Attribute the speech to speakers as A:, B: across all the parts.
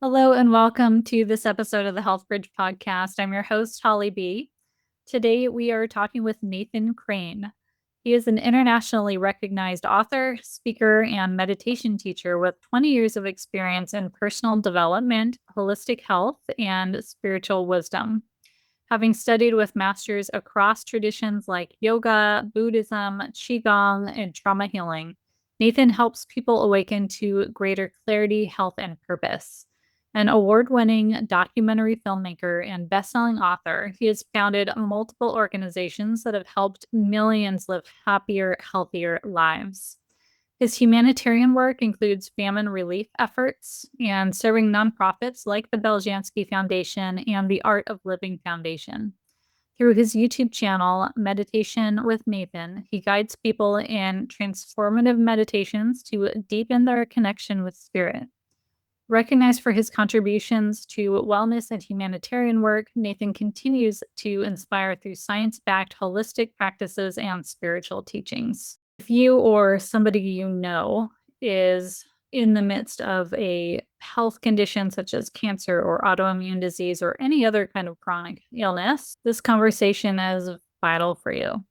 A: Hello and welcome to this episode of the Health Bridge podcast. I'm your host, Holly B. Today we are talking with Nathan Crane. He is an internationally recognized author, speaker, and meditation teacher with 20 years of experience in personal development, holistic health, and spiritual wisdom. Having studied with masters across traditions like yoga, Buddhism, Qigong, and trauma healing, Nathan helps people awaken to greater clarity, health, and purpose. An award-winning documentary filmmaker and best-selling author, he has founded multiple organizations that have helped millions live happier, healthier lives. His humanitarian work includes famine relief efforts and serving nonprofits like the Beljanski Foundation and the Art of Living Foundation. Through his YouTube channel, Meditation with Nathan, he guides people in transformative meditations to deepen their connection with spirit. Recognized for his contributions to wellness and humanitarian work, Nathan continues to inspire through science-backed holistic practices and spiritual teachings. If you or somebody you know is in the midst of a health condition such as cancer or autoimmune disease or any other kind of chronic illness, this conversation is vital for you.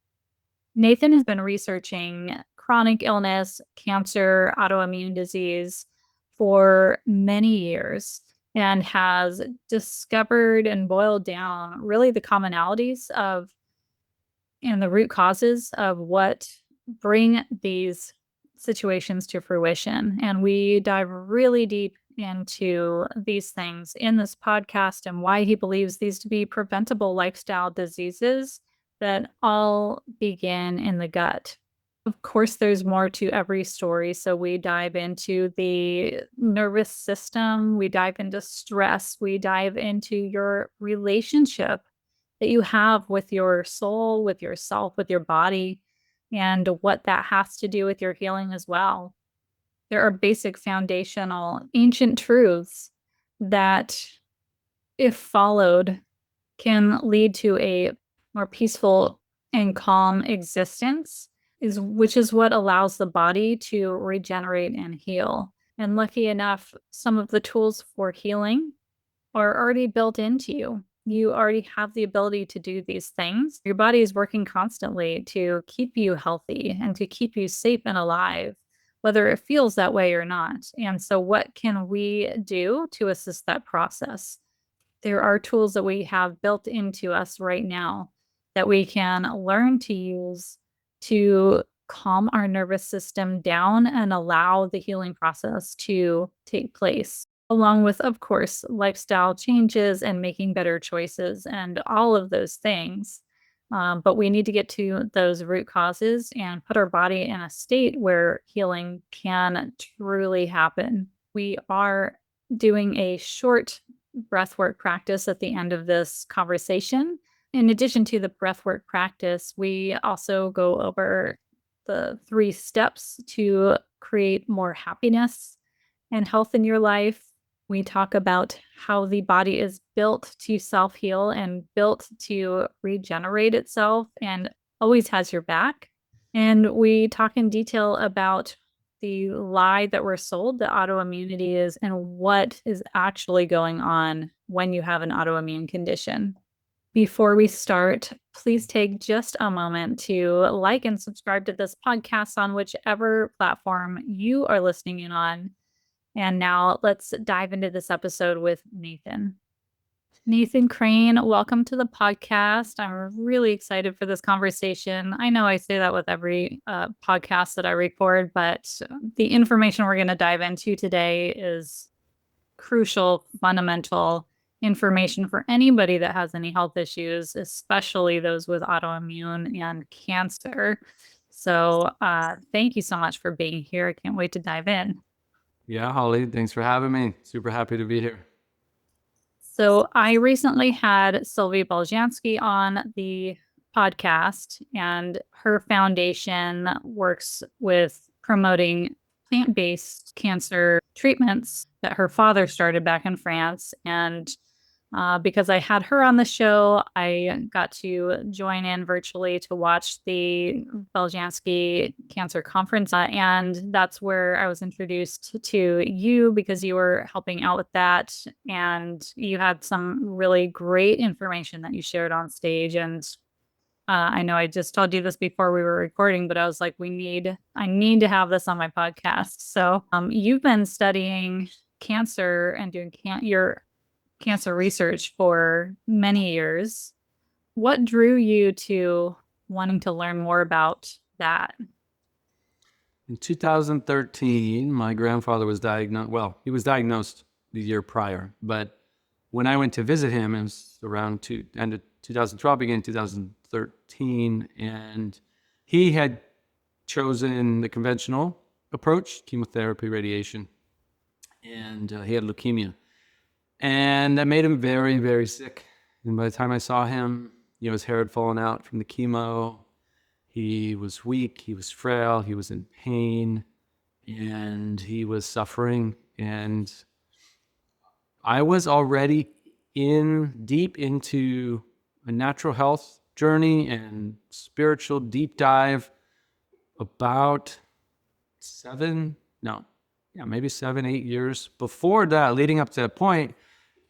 A: Nathan has been researching chronic illness, cancer, autoimmune disease for many years and has discovered and boiled down really the commonalities of and the root causes of what bring these situations to fruition. And we dive really deep into these things in this podcast and why he believes these to be preventable lifestyle diseases that all begin in the gut. Of course, there's more to every story. So we dive into the nervous system, we dive into stress, we dive into your relationship that you have with your soul, with yourself, with your body, and what that has to do with your healing as well. There are basic foundational ancient truths that, if followed, can lead to a more peaceful and calm existence, which is what allows the body to regenerate and heal. And lucky enough, some of the tools for healing are already built into you. You already have the ability to do these things. Your body is working constantly to keep you healthy and to keep you safe and alive, whether it feels that way or not. And so, what can we do to assist that process? There are tools that we have built into us right now that we can learn to use to calm our nervous system down and allow the healing process to take place, along with, of course, lifestyle changes and making better choices and all of those things. But we need to get to those root causes and put our body in a state where healing can truly happen. We are doing a short breathwork practice at the end of this conversation. In addition to the breathwork practice, we also go over the 3 steps to create more happiness and health in your life. We talk about how the body is built to self-heal and built to regenerate itself and always has your back. And we talk in detail about the lie that we're sold that autoimmunity is and what is actually going on when you have an autoimmune condition. Before we start, please take just a moment to like and subscribe to this podcast on whichever platform you are listening in on. And now let's dive into this episode with Nathan. Nathan Crane, welcome to the podcast. I'm really excited for this conversation. I know I say that with every podcast that I record, but the information we're going to dive into today is crucial, fundamental information for anybody that has any health issues, especially those with autoimmune and cancer. So thank you so much for being here. I can't wait to dive in.
B: Yeah, Holly, thanks for having me. Super happy to be here.
A: So I recently had Sylvie Beljanski on the podcast, and her foundation works with promoting plant-based cancer treatments that her father started back in France. And Because I had her on the show, I got to join in virtually to watch the Beljanski Cancer Conference. And that's where I was introduced to you because you were helping out with that. And you had some really great information that you shared on stage. And I know I just told you this before we were recording, but I was like, I need to have this on my podcast. So you've been studying cancer and doing your cancer research for many years. What drew you to wanting to learn more about that?
B: In 2013, my grandfather was diagnosed. Well, he was diagnosed the year prior, but when I went to visit him, it was around end of 2012, beginning 2013, and he had chosen the conventional approach, chemotherapy, radiation, and he had leukemia. And that made him very, very sick. And by the time I saw him, his hair had fallen out from the chemo. He was weak, he was frail, he was in pain, and he was suffering. And I was already deep into a natural health journey and spiritual deep dive about maybe 7, 8 years before that, leading up to that point.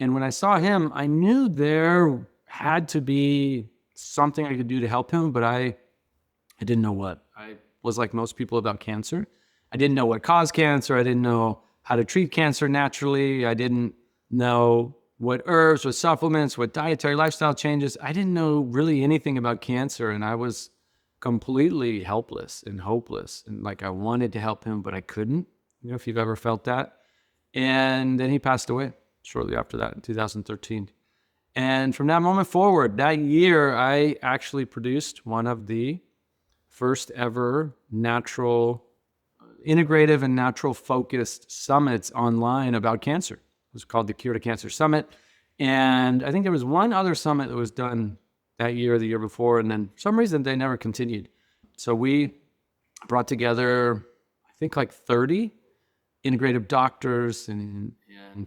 B: And when I saw him, I knew there had to be something I could do to help him, but I didn't know what. I was like most people about cancer. I didn't know what caused cancer. I didn't know how to treat cancer naturally. I didn't know what herbs, what supplements, what dietary lifestyle changes. I didn't know really anything about cancer, and I was completely helpless and hopeless. And like I wanted to help him, but I couldn't, if you've ever felt that. And then he passed away shortly after that in 2013. And from that moment forward, that year, I actually produced one of the first ever integrative and natural focused summits online about cancer. It was called the Cure to Cancer Summit. And I think there was one other summit that was done that year or the year before, and then for some reason they never continued. So we brought together, I think like 30 integrative doctors and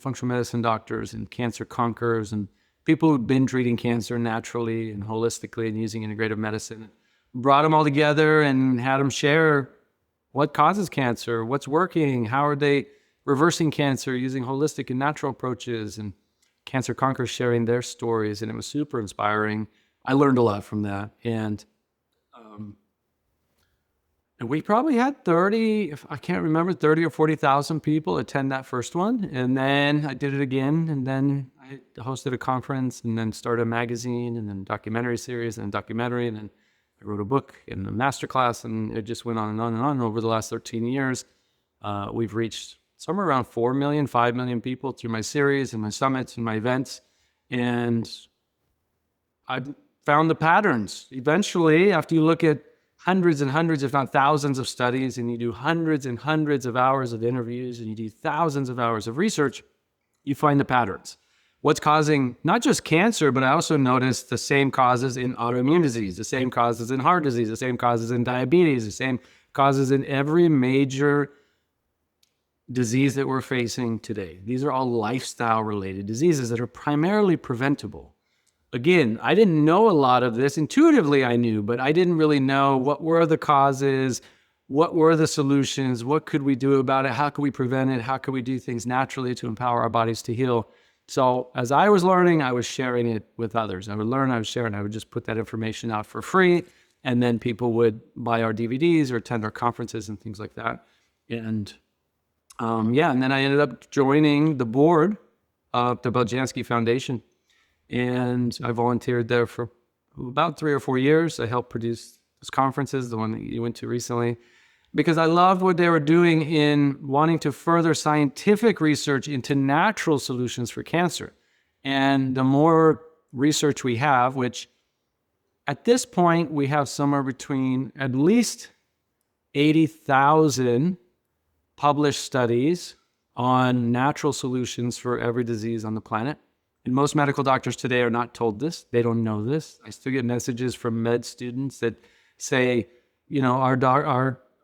B: functional medicine doctors and cancer conquerors and people who'd been treating cancer naturally and holistically and using integrative medicine. Brought them all together and had them share what causes cancer, what's working, how are they reversing cancer using holistic and natural approaches, and cancer conquerors sharing their stories. And it was super inspiring. I learned a lot from that. And we probably had 30 or 40,000 people attend that first one. And then I did it again. And then I hosted a conference and then started a magazine and then documentary series and documentary. And then I wrote a book and a masterclass, and it just went on and on and on. Over the last 13 years, we've reached somewhere around 4 million, 5 million people through my series and my summits and my events. And I found the patterns. Eventually, after you look at hundreds and hundreds, if not thousands of studies, and you do hundreds and hundreds of hours of interviews, and you do thousands of hours of research, you find the patterns. What's causing not just cancer, but I also noticed the same causes in autoimmune disease, the same causes in heart disease, the same causes in diabetes, the same causes in every major disease that we're facing today. These are all lifestyle-related diseases that are primarily preventable. Again, I didn't know a lot of this. Intuitively, I knew, but I didn't really know what were the causes, what were the solutions, what could we do about it, how could we prevent it, how could we do things naturally to empower our bodies to heal. So as I was learning, I was sharing it with others. I would learn, I would share, and I would just put that information out for free, and then people would buy our DVDs or attend our conferences and things like that. And and then I ended up joining the board of the Beljanski Foundation. And I volunteered there for about 3 or 4 years. I helped produce those conferences, the one that you went to recently, because I loved what they were doing in wanting to further scientific research into natural solutions for cancer. And the more research we have, which at this point we have somewhere between at least 80,000 published studies on natural solutions for every disease on the planet. And most medical doctors today are not told this. They don't know this. I still get messages from med students that say,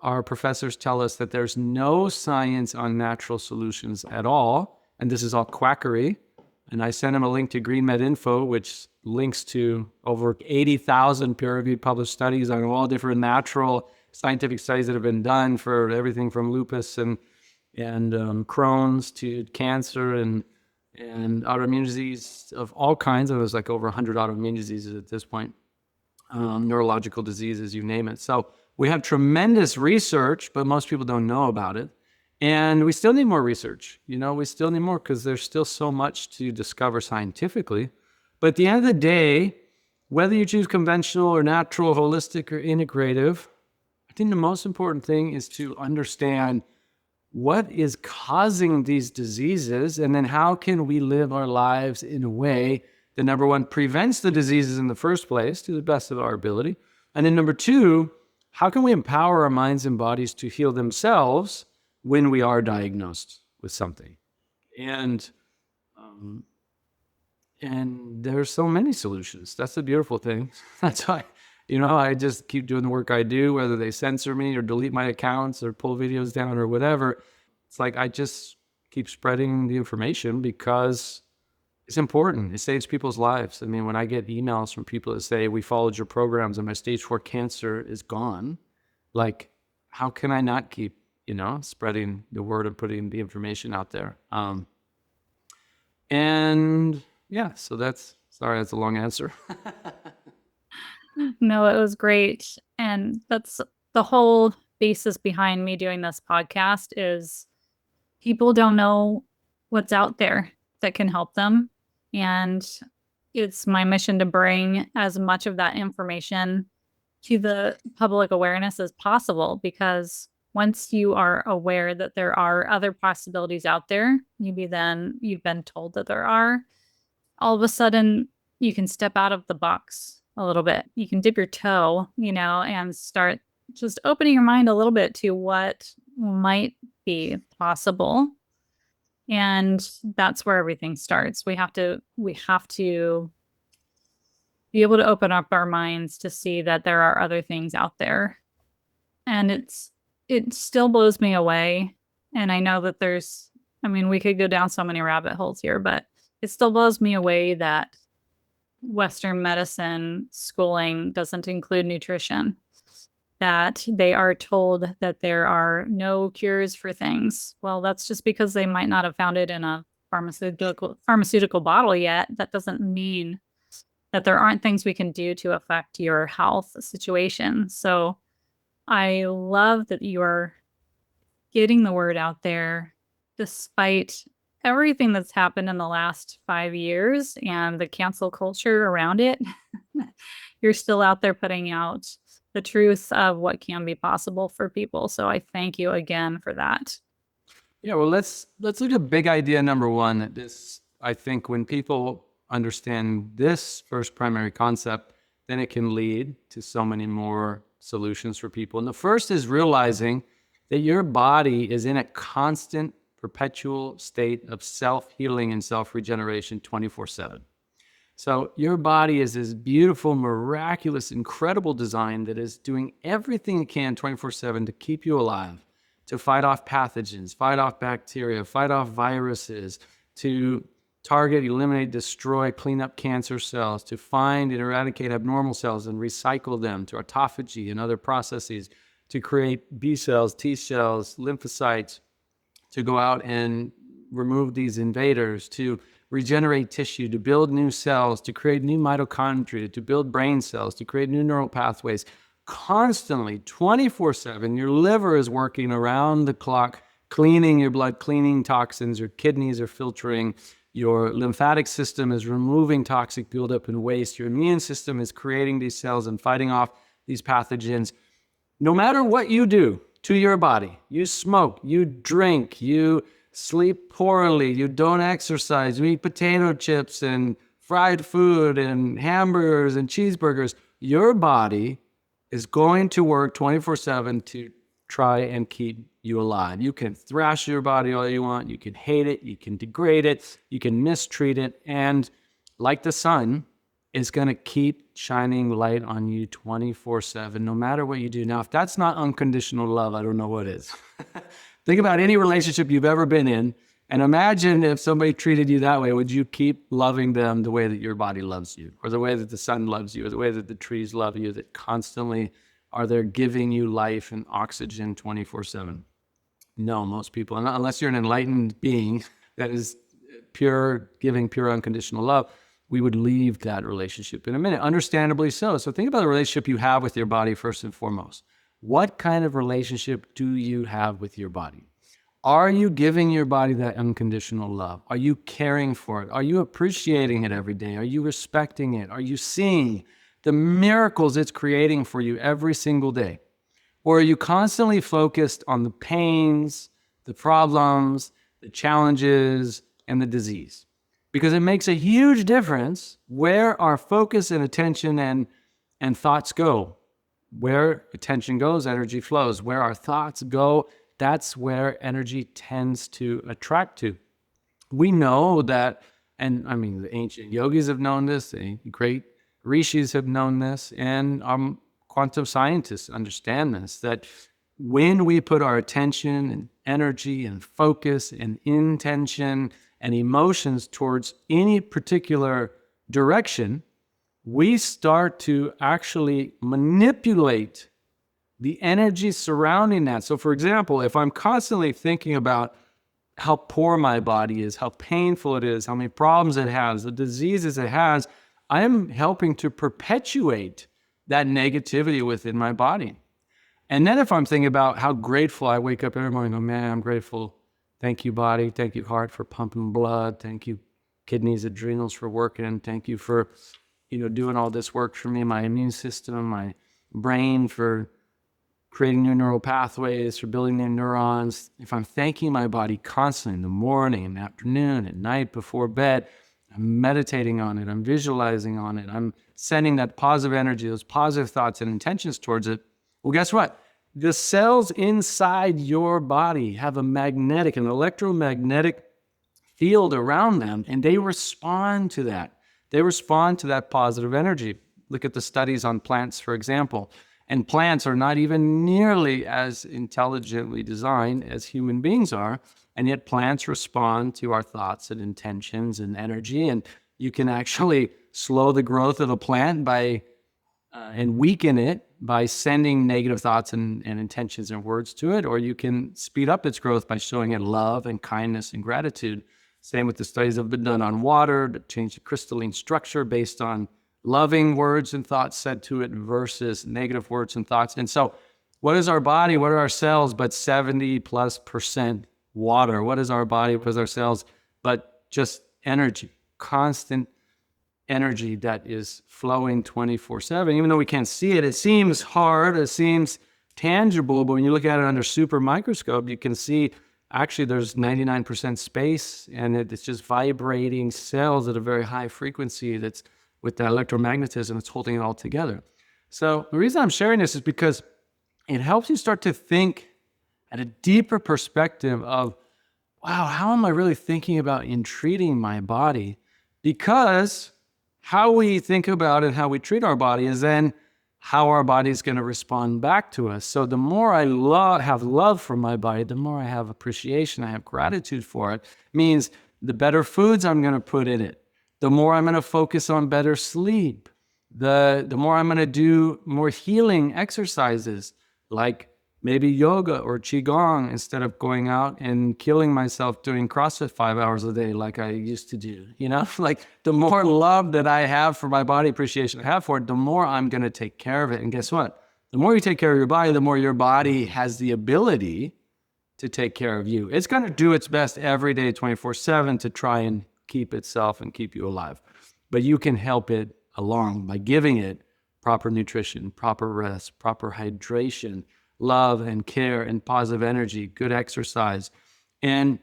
B: our professors tell us that there's no science on natural solutions at all, and this is all quackery. And I sent him a link to Green Med Info, which links to over 80,000 peer-reviewed published studies on all different natural scientific studies that have been done for everything from lupus and Crohn's to cancer and autoimmune disease of all kinds. It was like over 100 autoimmune diseases at this point, neurological diseases, you name it. So we have tremendous research, but most people don't know about it. And we still need more research. We still need more because there's still so much to discover scientifically. But at the end of the day, whether you choose conventional or natural, holistic or integrative, I think the most important thing is to understand what is causing these diseases, and then how can we live our lives in a way that, number one, prevents the diseases in the first place to the best of our ability. And then number two, how can we empower our minds and bodies to heal themselves when we are diagnosed with something? And there's so many solutions. That's the beautiful thing. That's why, I just keep doing the work I do, whether they censor me or delete my accounts or pull videos down or whatever. It's like I just keep spreading the information because it's important. It saves people's lives. I mean, when I get emails from people that say, we followed your programs and my stage 4 cancer is gone, like, how can I not keep, spreading the word and putting the information out there? And yeah, so that's a long answer.
A: No, it was great. And that's the whole basis behind me doing this podcast is people don't know what's out there that can help them. And it's my mission to bring as much of that information to the public awareness as possible, because once you are aware that there are other possibilities out there, maybe then you've been told that there are, all of a sudden you can step out of the box a little bit. You can dip your toe, and start just opening your mind a little bit to what might be possible. And that's where everything starts. We have to be able to open up our minds to see that there are other things out there. And it still blows me away. And I know that we could go down so many rabbit holes here, but it still blows me away that Western medicine schooling doesn't include nutrition, that they are told that there are no cures for things. Well, that's just because they might not have found it in a pharmaceutical bottle yet. That doesn't mean that there aren't things we can do to affect your health situation. So I love that you are getting the word out there despite everything that's happened in the last 5 years and the cancel culture around it. You're still out there putting out the truth of what can be possible for people. So I thank you again for that.
B: Yeah, well, let's look at big idea number one. I think when people understand this first primary concept, then it can lead to so many more solutions for people. And the first is realizing that your body is in a constant, perpetual state of self-healing and self-regeneration 24/7. So your body is this beautiful, miraculous, incredible design that is doing everything it can 24/7 to keep you alive, to fight off pathogens, fight off bacteria, fight off viruses, to target, eliminate, destroy, clean up cancer cells, to find and eradicate abnormal cells and recycle them to autophagy and other processes, to create B cells, T cells, lymphocytes, to go out and remove these invaders, to regenerate tissue, to build new cells, to create new mitochondria, to build brain cells, to create new neural pathways. Constantly, 24/7, your liver is working around the clock, cleaning your blood, cleaning toxins, your kidneys are filtering, your lymphatic system is removing toxic buildup and waste, your immune system is creating these cells and fighting off these pathogens. No matter what you do to your body, you smoke, you drink, you sleep poorly, you don't exercise, you eat potato chips and fried food and hamburgers and cheeseburgers, your body is going to work 24/7 to try and keep you alive. You can thrash your body all you want, you can hate it, you can degrade it, you can mistreat it, and like the sun, it's going to keep shining light on you 24/7, no matter what you do. Now, if that's not unconditional love, I don't know what is. Think about any relationship you've ever been in, And imagine if somebody treated you that way, would you keep loving them the way that your body loves you, or the way that the sun loves you, or the way that the trees love you, that constantly are there giving you life and oxygen 24/7? No, most people, unless you're an enlightened being that is pure, giving pure unconditional love, we would leave that relationship in a minute, understandably so. So think about the relationship you have with your body first and foremost. What kind of relationship do you have with your body? Are you giving your body that unconditional love? Are you caring for it? Are you appreciating it every day? Are you respecting it? Are you seeing the miracles it's creating for you every single day? Or are you constantly focused on the pains, the problems, the challenges, and the disease? Because it makes a huge difference where our focus and attention and thoughts go. Where attention goes, energy flows. Where our thoughts go, that's where energy tends to attract to. We know that, and I mean, the ancient yogis have known this, the great rishis have known this, and quantum scientists understand this, that when we put our attention and energy and focus and intention and emotions towards any particular direction, we start to actually manipulate the energy surrounding that. So for example, if I'm constantly thinking about how poor my body is, how painful it is, how many problems it has, the diseases it has, I am helping to perpetuate that negativity within my body. And then if I'm thinking about how grateful I wake up every morning, oh man, I'm grateful. Thank you, body. Thank you, heart, for pumping blood. Thank you, kidneys, adrenals, for working. Thank you for, doing all this work for me, my immune system, my brain for creating new neural pathways, for building new neurons. If I'm thanking my body constantly in the morning, in the afternoon, at night, before bed, I'm meditating on it, I'm visualizing on it, I'm sending that positive energy, those positive thoughts and intentions towards it. Well, guess what? The cells inside your body have an electromagnetic field around them, and they respond to that. They respond to that positive energy. Look at the studies on plants, for example. And plants are not even nearly as intelligently designed as human beings are. And yet plants respond to our thoughts and intentions and energy. And you can actually slow the growth of a plant and weaken it by sending negative thoughts and intentions and words to it. Or you can speed up its growth by showing it love and kindness and gratitude. Same with the studies that have been done on water to change the crystalline structure based on loving words and thoughts said to it versus negative words and thoughts. And so what is our body? What are our cells but 70+% water? What is our body? What is our cells but just energy, constant energy that is flowing 24/7. Even though we can't see it, it seems hard, it seems tangible, but when you look at it under super microscope, you can see actually there's 99% space, and it's just vibrating cells at a very high frequency that's with that electromagnetism that's holding it all together. So the reason I'm sharing this is because it helps you start to think at a deeper perspective of, wow, how am I really thinking about entreating my body? Because how we think about it, how we treat our body is then how our body is going to respond back to us. So the more I have love for my body, the more I have appreciation, I have gratitude for it, means the better foods I'm going to put in it, the more I'm going to focus on better sleep, the more I'm going to do more healing exercises like maybe yoga or qigong instead of going out and killing myself doing CrossFit 5 hours a day like I used to do. Like the more love that I have for my body, appreciation I have for it, the more I'm going to take care of it. And guess what? The more you take care of your body, the more your body has the ability to take care of you. It's going to do its best every day, 24/7, to try and keep itself and keep you alive. But you can help it along by giving it proper nutrition, proper rest, proper hydration, love and care and positive energy, good exercise. And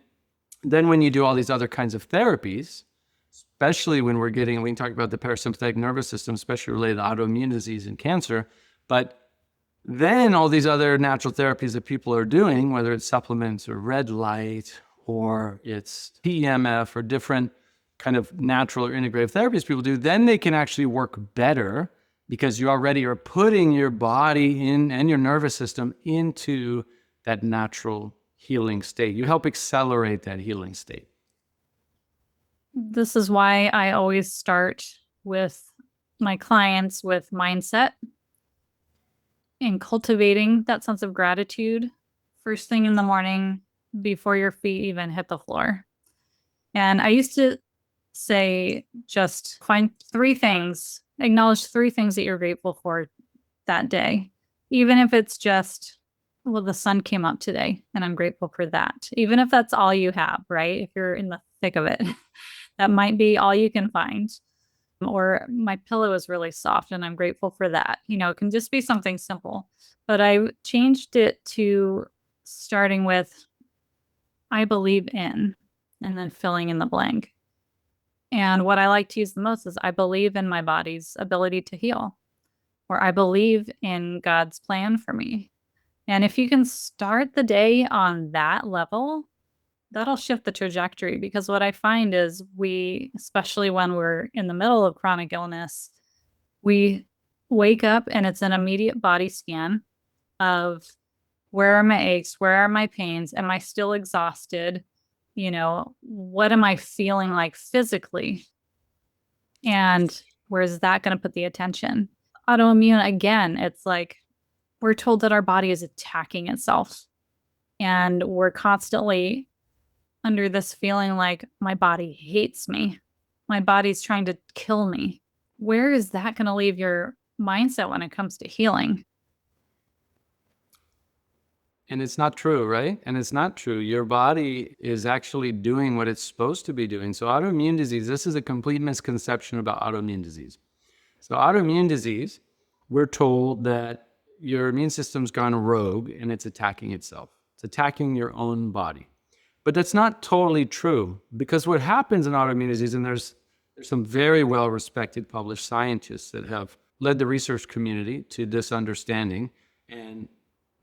B: then when you do all these other kinds of therapies, especially when we can talk about the parasympathetic nervous system, especially related to autoimmune disease and cancer, but then all these other natural therapies that people are doing, whether it's supplements or red light or it's PEMF or different kind of natural or integrative therapies people do, then they can actually work better because you already are putting your body in and your nervous system into that natural healing state. You help accelerate that healing state.
A: This is why I always start with my clients with mindset and cultivating that sense of gratitude first thing in the morning before your feet even hit the floor. And I used to say, just find 3 things, acknowledge 3 things that you're grateful for that day. Even if it's just, well, the sun came up today and I'm grateful for that. Even if that's all you have, right? If you're in the thick of it, that might be all you can find. Or my pillow is really soft and I'm grateful for that. It can just be something simple. But I changed it to starting with, I believe in, and then filling in the blank. And what I like to use the most is, I believe in my body's ability to heal, or I believe in God's plan for me. And if you can start the day on that level, that'll shift the trajectory. Because what I find is, especially when we're in the middle of chronic illness, we wake up and it's an immediate body scan of, where are my aches? Where are my pains? Am I still exhausted? What am I feeling like physically? And where's that going to put the attention? Autoimmune, again, it's like we're told that our body is attacking itself. And we're constantly under this feeling like, my body hates me. My body's trying to kill me. Where is that going to leave your mindset when it comes to healing?
B: And it's not true, right? And it's not true. Your body is actually doing what it's supposed to be doing. So autoimmune disease, this is a complete misconception about autoimmune disease. So autoimmune disease, we're told that your immune system's gone rogue and it's attacking itself. It's attacking your own body. But that's not totally true, because what happens in autoimmune disease, and there's some very well-respected published scientists that have led the research community to this understanding, and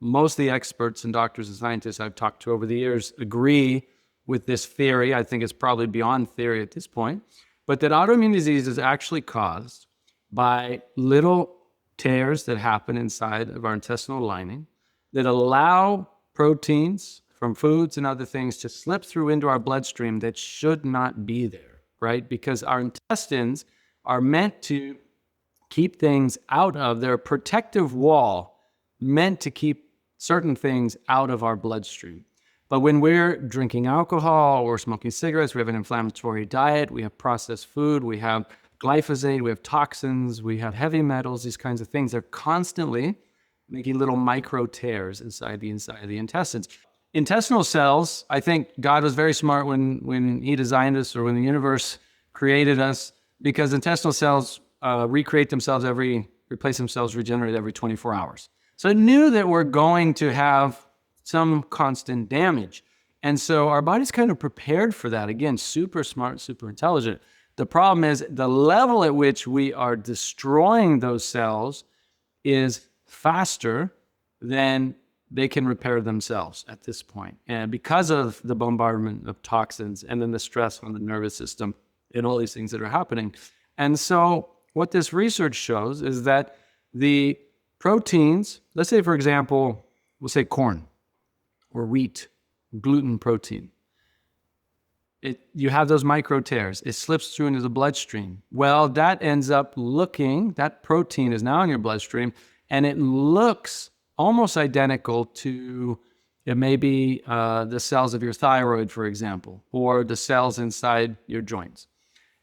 B: most of the experts and doctors and scientists I've talked to over the years agree with this theory. I think it's probably beyond theory at this point, but that autoimmune disease is actually caused by little tears that happen inside of our intestinal lining that allow proteins from foods and other things to slip through into our bloodstream that should not be there, right? Because our intestines are meant to keep things out of, they're a protective wall meant to keep certain things out of our bloodstream. But when we're drinking alcohol or smoking cigarettes, we have an inflammatory diet, we have processed food, we have glyphosate, we have toxins, we have heavy metals, these kinds of things. They're constantly making little micro tears inside the intestines. Intestinal cells, I think God was very smart when he designed us, or when the universe created us, because intestinal cells replace themselves, regenerate every 24 hours. So it knew that we're going to have some constant damage. And so our body's kind of prepared for that. Again, super smart, super intelligent. The problem is the level at which we are destroying those cells is faster than they can repair themselves at this point. And because of the bombardment of toxins and then the stress on the nervous system and all these things that are happening. And so what this research shows is that the proteins, let's say, for example, we'll say corn or wheat, gluten protein. You have those micro tears. It slips through into the bloodstream. Well, that ends up that protein is now in your bloodstream, and it looks almost identical to maybe the cells of your thyroid, for example, or the cells inside your joints.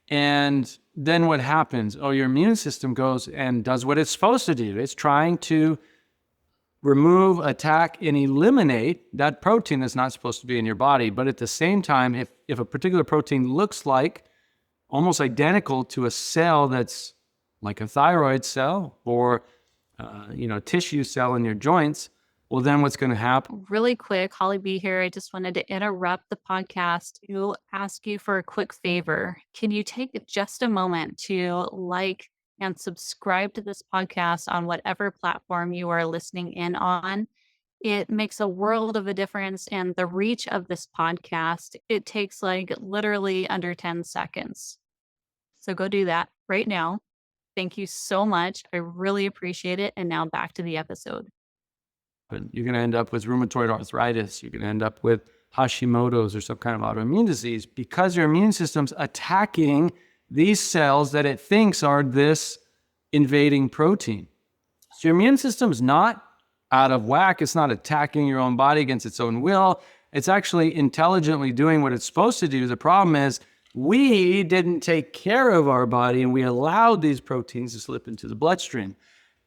B: And then what happens? Oh, your immune system goes and does what it's supposed to do. It's trying to remove, attack, and eliminate that protein that's not supposed to be in your body. But at the same time, if a particular protein looks like almost identical to a cell that's like a thyroid cell or tissue cell in your joints, well, then what's going to happen?
A: Really quick, Holly B here. I just wanted to interrupt the podcast to ask you for a quick favor. Can you take just a moment to like and subscribe to this podcast on whatever platform you are listening in on? It makes a world of a difference. And the reach of this podcast, it takes like literally under 10 seconds. So go do that right now. Thank you so much. I really appreciate it. And now back to the episode.
B: But you're going to end up with rheumatoid arthritis. You're going to end up with Hashimoto's or some kind of autoimmune disease because your immune system's attacking these cells that it thinks are this invading protein. So your immune system's not out of whack. It's not attacking your own body against its own will. It's actually intelligently doing what it's supposed to do. The problem is we didn't take care of our body and we allowed these proteins to slip into the bloodstream.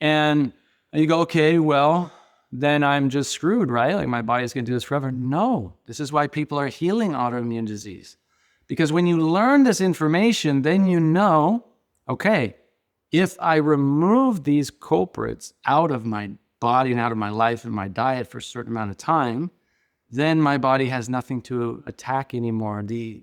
B: And you go, okay, well, then I'm just screwed, right? Like my body's going to do this forever. No, this is why people are healing autoimmune disease. Because when you learn this information, then you know, okay, if I remove these culprits out of my body and out of my life and my diet for a certain amount of time, then my body has nothing to attack anymore. The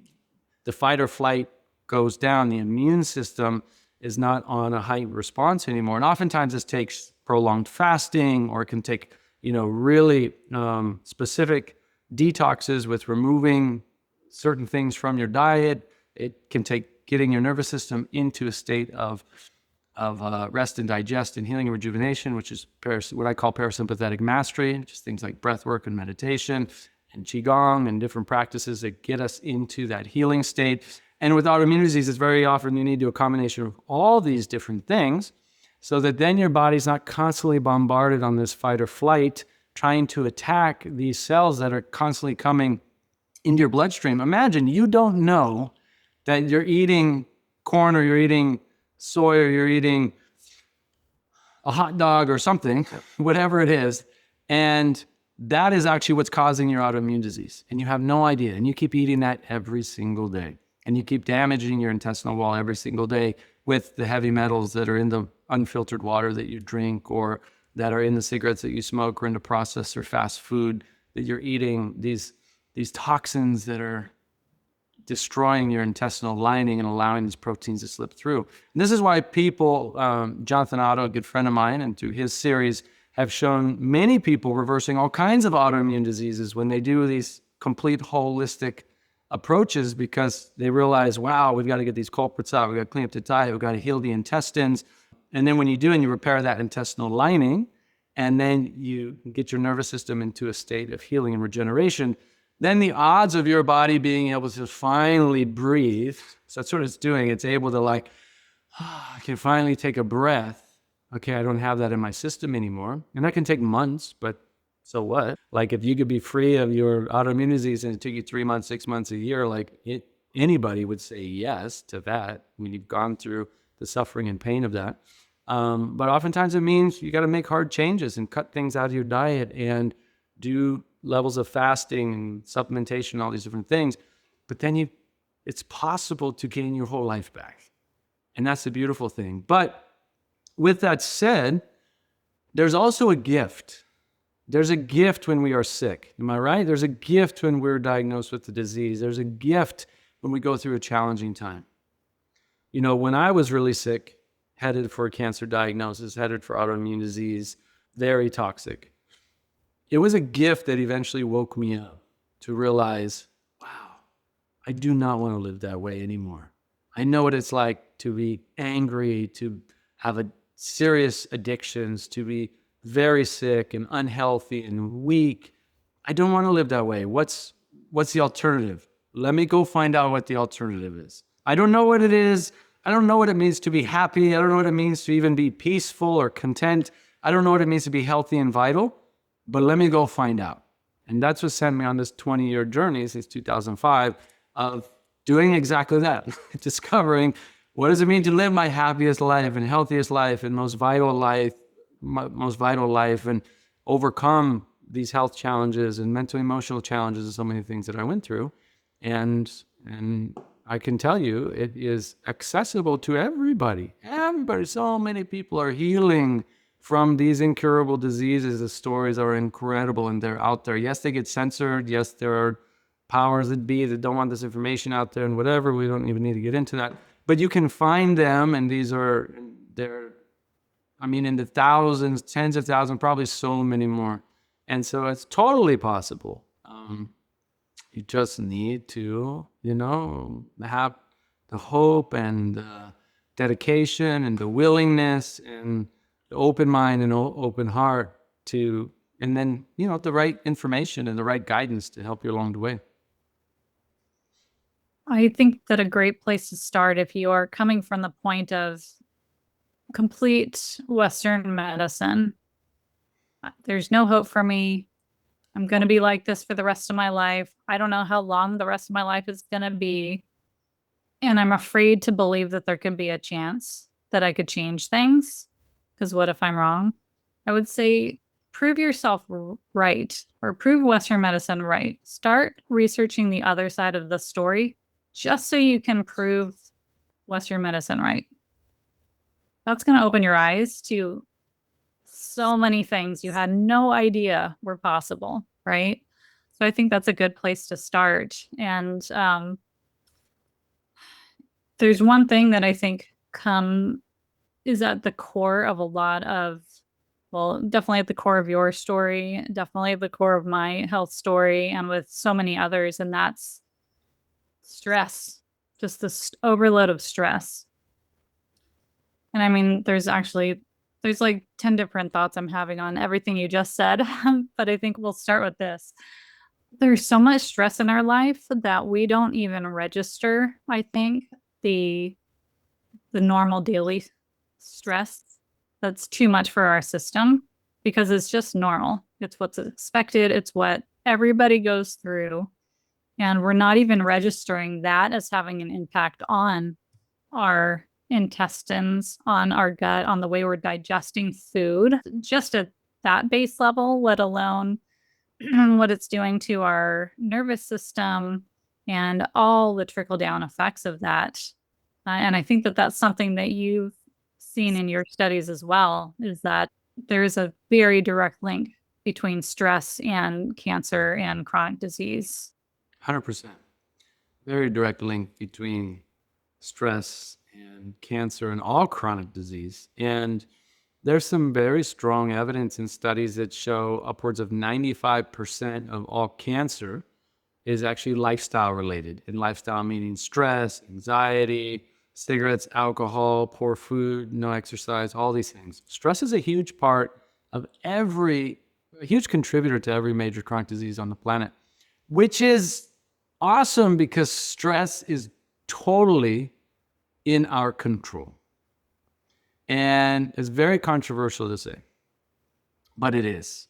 B: fight or flight goes down. The immune system is not on a heightened response anymore. And oftentimes this takes prolonged fasting, or it can take, really specific detoxes with removing certain things from your diet. It can take getting your nervous system into a state of rest and digest and healing and rejuvenation, which is what I call parasympathetic mastery, just things like breathwork and meditation and qigong and different practices that get us into that healing state. And with autoimmune disease, it's very often you need to do a combination of all these different things so that then your body's not constantly bombarded on this fight or flight, trying to attack these cells that are constantly coming into your bloodstream. Imagine you don't know that you're eating corn or you're eating soy or you're eating a hot dog or something, whatever it is, and that is actually what's causing your autoimmune disease. And you have no idea. And you keep eating that every single day. And you keep damaging your intestinal wall every single day with the heavy metals that are in the unfiltered water that you drink, or that are in the cigarettes that you smoke, or in the processed or fast food that you're eating, these toxins that are destroying your intestinal lining and allowing these proteins to slip through. And this is why people, Jonathan Otto, a good friend of mine, and through his series, have shown many people reversing all kinds of autoimmune diseases when they do these complete holistic approaches, because they realize, wow, we've got to get these culprits out. We've got to clean up the diet. We've got to heal the intestines. And then when you do, and you repair that intestinal lining, and then you get your nervous system into a state of healing and regeneration, then the odds of your body being able to finally breathe, so that's what it's doing. It's able to I can finally take a breath. Okay, I don't have that in my system anymore. And that can take months, but so what? Like if you could be free of your autoimmune disease and it took you 3 months, 6 months, a year, anybody would say yes to that when you've gone through the suffering and pain of that. But oftentimes it means you got to make hard changes and cut things out of your diet and do levels of fasting and supplementation, all these different things. But then it's possible to gain your whole life back. And that's the beautiful thing. But with that said, there's also a gift. There's a gift when we are sick. Am I right? There's a gift when we're diagnosed with the disease. There's a gift when we go through a challenging time. When I was really sick, headed for a cancer diagnosis, headed for autoimmune disease, very toxic, it was a gift that eventually woke me up to realize, wow, I do not want to live that way anymore. I know what it's like to be angry, to have serious addictions, to be very sick and unhealthy and weak. I don't want to live that way. What's the alternative? Let me go find out what the alternative is. I don't know what it is. I don't know what it means to be happy. I don't know what it means to even be peaceful or content. I don't know what it means to be healthy and vital, but let me go find out. And that's what sent me on this 20-year journey since 2005 of doing exactly that, discovering what does it mean to live my happiest life and healthiest life and most vital life, and overcome these health challenges and mental emotional challenges and so many things that I went through. And I can tell you, it is accessible to everybody. Everybody, so many people are healing from these incurable diseases. The stories are incredible and they're out there. Yes, they get censored. Yes, there are powers that be that don't want this information out there and whatever. We don't even need to get into that. But you can find them, and they're in the thousands, tens of thousands, probably so many more. And so it's totally possible. You just need to, have the hope and the dedication and the willingness and the open mind and open heart to and then, the right information and the right guidance to help you along the way.
A: I think that a great place to start, if you are coming from the point of complete Western medicine, there's no hope for me. I'm going to be like this for the rest of my life. I don't know how long the rest of my life is going to be. And I'm afraid to believe that there could be a chance that I could change things. Because what if I'm wrong? I would say prove yourself right, or prove Western medicine right. Start researching the other side of the story just so you can prove Western medicine right. That's going to open your eyes to so many things you had no idea were possible, right? So I think that's a good place to start. And there's one thing that I think is at the core of a lot of, well, definitely at the core of your story, definitely at the core of my health story, and with so many others, and that's stress, just this overload of stress. And I mean, there's like 10 different thoughts I'm having on everything you just said, but I think we'll start with this. There's so much stress in our life that we don't even register, I think, the normal daily stress that's too much for our system because it's just normal. It's what's expected, it's what everybody goes through. And we're not even registering that as having an impact on our intestines, on our gut, on the way we're digesting food, just at that base level, let alone what it's doing to our nervous system and all the trickle down effects of that. And I think that that's something that you've seen in your studies as well, is that there's a very direct link between stress and cancer and chronic disease.
B: 100%. Very direct link between stress and cancer and all chronic disease. And there's some very strong evidence in studies that show upwards of 95% of all cancer is actually lifestyle related. And lifestyle meaning stress, anxiety, cigarettes, alcohol, poor food, no exercise, all these things. Stress is a huge part of a huge contributor to every major chronic disease on the planet, which is awesome because stress is totally in our control. And it's very controversial to say, but it is.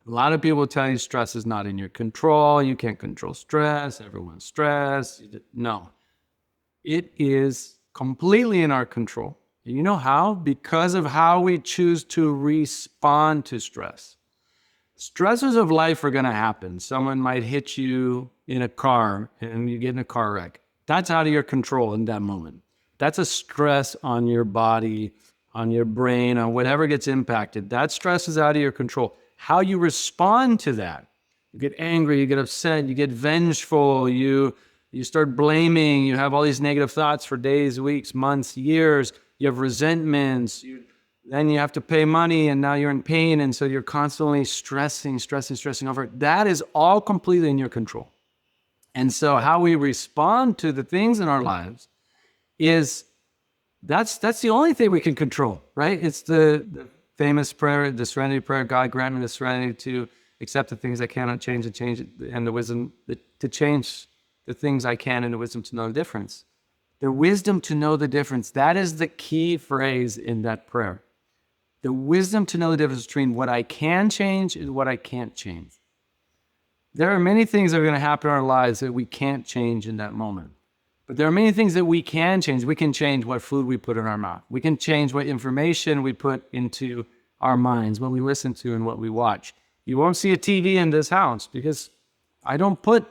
B: A lot of people tell you stress is not in your control. You can't control stress. Everyone's stressed. No, it is completely in our control. And you know how? Because of how we choose to respond to stress. Stresses of life are going to happen. Someone might hit you in a car and you get in a car wreck. That's out of your control in that moment. That's a stress on your body, on your brain, on whatever gets impacted. That stress is out of your control. How you respond to that. You get angry, you get upset, you get vengeful, you start blaming, you have all these negative thoughts for days, weeks, months, years. You have resentments. Then you have to pay money and now you're in pain. And so you're constantly stressing over it. That is all completely in your control. And so how we respond to the things in our lives is that's the only thing we can control, right? It's the famous prayer, the serenity prayer, God grant me the serenity to accept the things I cannot change and change it, and the wisdom to change the things I can and the wisdom to know the difference. The wisdom to know the difference, that is the key phrase in that prayer. The wisdom to know the difference between what I can change and what I can't change. There are many things that are going to happen in our lives that we can't change in that moment. But there are many things that we can change. We can change what food we put in our mouth. We can change what information we put into our minds, what we listen to and what we watch. You won't see a TV in this house because I don't put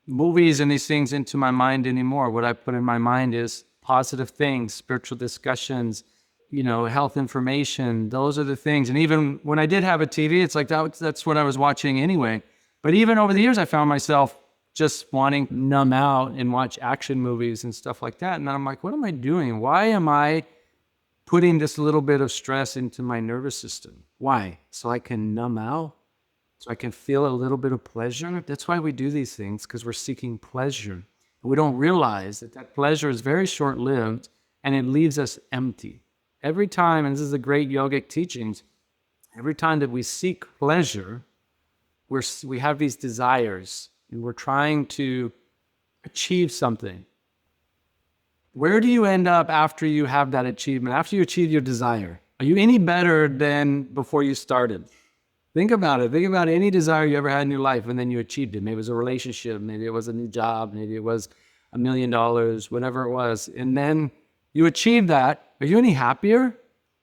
B: movies and these things into my mind anymore. What I put in my mind is positive things, spiritual discussions, health information. Those are the things. And even when I did have a TV, it's like that's what I was watching anyway. But even over the years, I found myself just wanting to numb out and watch action movies and stuff like that. And I'm like, what am I doing? Why am I putting this little bit of stress into my nervous system? Why? So I can numb out? So I can feel a little bit of pleasure? That's why we do these things, because we're seeking pleasure. We don't realize that pleasure is very short-lived and it leaves us empty. Every time, and this is the great yogic teachings, Every time that we seek pleasure, we have these desires and we're trying to achieve something. Where do you end up after you have that achievement, after you achieve your desire? Are you any better than before you started? Think about it. Think about any desire you ever had in your life and then you achieved it. Maybe it was a relationship, maybe it was a new job, maybe it was $1,000,000, whatever it was. And then you achieved that. Are you any happier?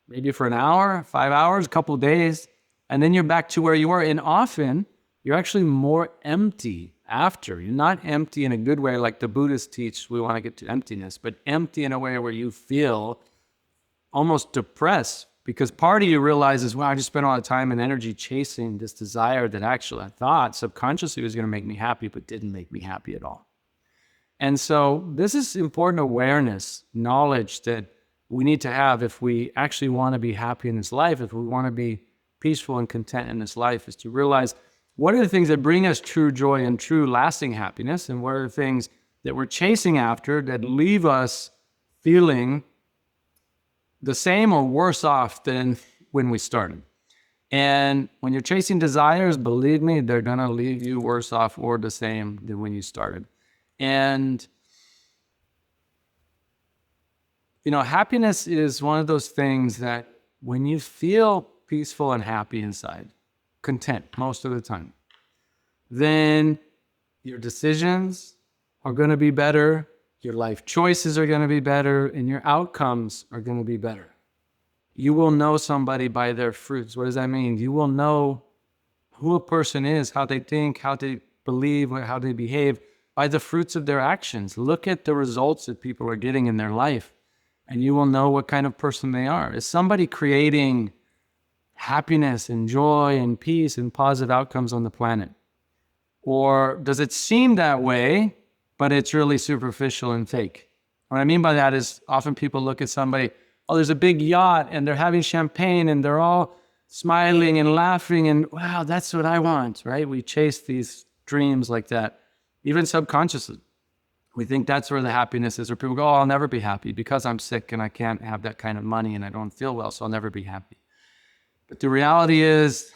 B: Maybe for an hour, 5 hours, a couple of days, and then you're back to where you were. And often you're actually more empty after. You're not empty in a good way like the Buddhists teach. We want to get to emptiness, but empty in a way where you feel almost depressed because part of you realizes, wow, I just spent a lot of time and energy chasing this desire that actually I thought subconsciously was going to make me happy, but didn't make me happy at all. And so this is important awareness, knowledge that we need to have if we actually want to be happy in this life, if we want to be peaceful and content in this life, is to realize what are the things that bring us true joy and true lasting happiness, and what are the things that we're chasing after that leave us feeling the same or worse off than when we started. And when you're chasing desires, believe me, they're going to leave you worse off or the same than when you started. And happiness is one of those things that when you feel peaceful and happy inside, content most of the time, then your decisions are going to be better, your life choices are going to be better, and your outcomes are going to be better. You will know somebody by their fruits. What does that mean? You will know who a person is, how they think, how they believe, how they behave by the fruits of their actions. Look at the results that people are getting in their life, and you will know what kind of person they are. Is somebody creating happiness and joy and peace and positive outcomes on the planet? Or does it seem that way, but it's really superficial and fake? What I mean by that is often people look at somebody, oh, there's a big yacht and they're having champagne and they're all smiling and laughing and wow, that's what I want, right? We chase these dreams like that, even subconsciously. We think that's where the happiness is, or people go, oh, I'll never be happy because I'm sick and I can't have that kind of money and I don't feel well, so I'll never be happy. But the reality is,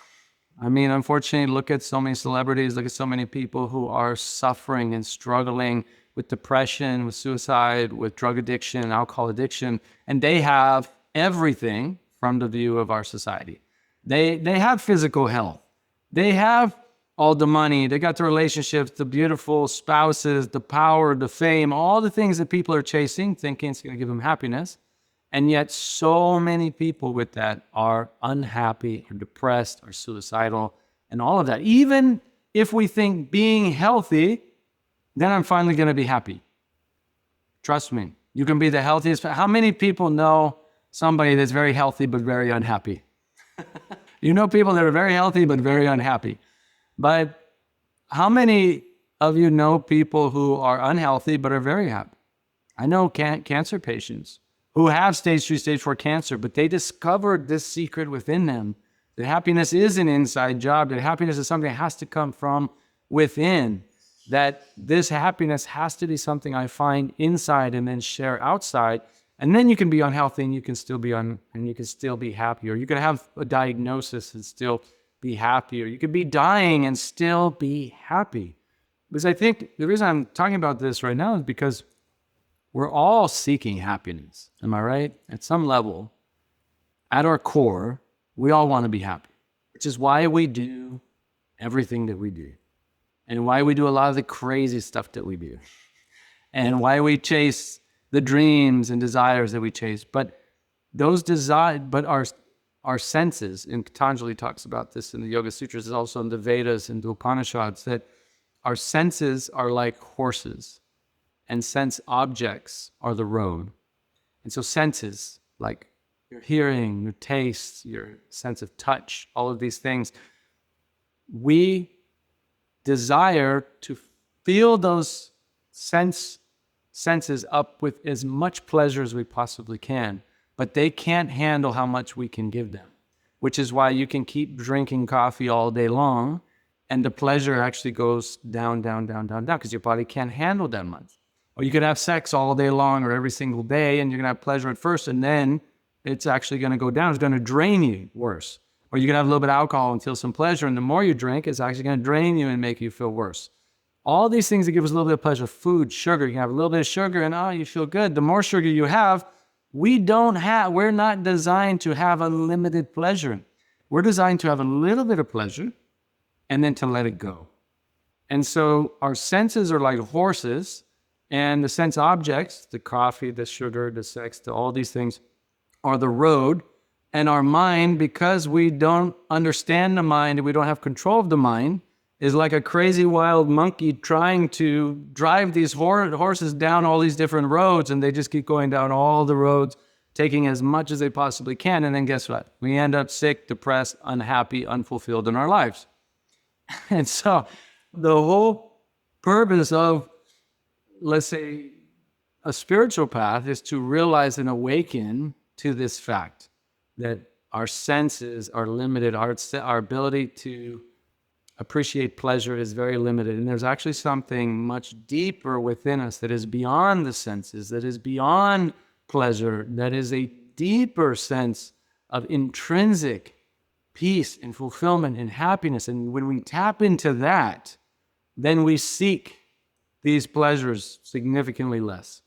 B: unfortunately, look at so many celebrities, look at so many people who are suffering and struggling with depression, with suicide, with drug addiction, alcohol addiction, and they have everything from the view of our society. They have physical health. They have all the money, they got the relationships, the beautiful spouses, the power, the fame, all the things that people are chasing, thinking it's going to give them happiness. And yet so many people with that are unhappy or depressed or suicidal and all of that. Even if we think being healthy, then I'm finally going to be happy. Trust me, you can be the healthiest. How many people know somebody that's very healthy but very unhappy? You know people that are very healthy but very unhappy. But how many of you know people who are unhealthy but are very happy? I know cancer patients who have stage 3, stage 4 cancer, but they discovered this secret within them. That happiness is an inside job, that happiness is something that has to come from within, that this happiness has to be something I find inside and then share outside. And then you can be unhealthy and you can still be and you can still be happy, or you can have a diagnosis and still be happy, or you could be dying and still be happy. Because I think the reason I'm talking about this right now is because we're all seeking happiness. Am I right? At some level, at our core, we all want to be happy, which is why we do everything that we do, and why we do a lot of the crazy stuff that we do, and why we chase the dreams and desires that we chase. But our senses, and Patanjali talks about this in the Yoga Sutras, is also in the Vedas and the Upanishads, that our senses are like horses and sense objects are the road. And so senses, like your hearing, your taste, your sense of touch, all of these things, we desire to fill those senses up with as much pleasure as we possibly can, but they can't handle how much we can give them, which is why you can keep drinking coffee all day long and the pleasure actually goes down, because your body can't handle that much. Or you could have sex all day long or every single day and you're going to have pleasure at first and then it's actually going to go down. It's going to drain you worse. Or you can have a little bit of alcohol and feel some pleasure. And the more you drink, it's actually going to drain you and make you feel worse. All these things that give us a little bit of pleasure, food, sugar, you can have a little bit of sugar and you feel good. The more sugar you have, we're not designed to have unlimited pleasure. We're designed to have a little bit of pleasure and then to let it go. And so our senses are like horses, and the sense objects, the coffee, the sugar, the sex, all these things are the road. And our mind, because we don't understand the mind and we don't have control of the mind, is like a crazy wild monkey trying to drive these horses down all these different roads, and they just keep going down all the roads, taking as much as they possibly can. And then guess what? We end up sick, depressed, unhappy, unfulfilled in our lives. And so the whole purpose of, let's say, a spiritual path is to realize and awaken to this fact that our senses are limited. Our ability to appreciate pleasure is very limited. And there's actually something much deeper within us that is beyond the senses, that is beyond pleasure, that is a deeper sense of intrinsic peace and fulfillment and happiness. And when we tap into that, then we seek these pleasures significantly less.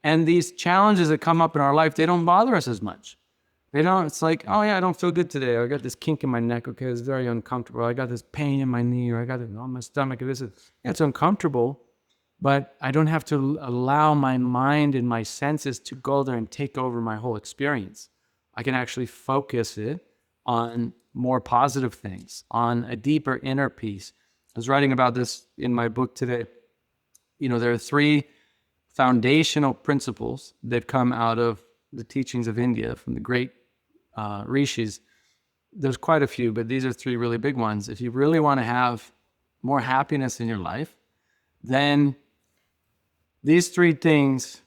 B: And these challenges that come up in our life, they don't bother us as much. It's like, oh yeah, I don't feel good today. Or I got this kink in my neck. Okay, it's very uncomfortable. I got this pain in my knee, or I got it on my stomach. It's uncomfortable, but I don't have to allow my mind and my senses to go there and take over my whole experience. I can actually focus it on more positive things, on a deeper inner peace. I was writing about this in my book today. There are 3 foundational principles that come out of the teachings of India from the great rishis. There's quite a few, but these are 3 really big ones. If you really want to have more happiness in your life, then these 3 things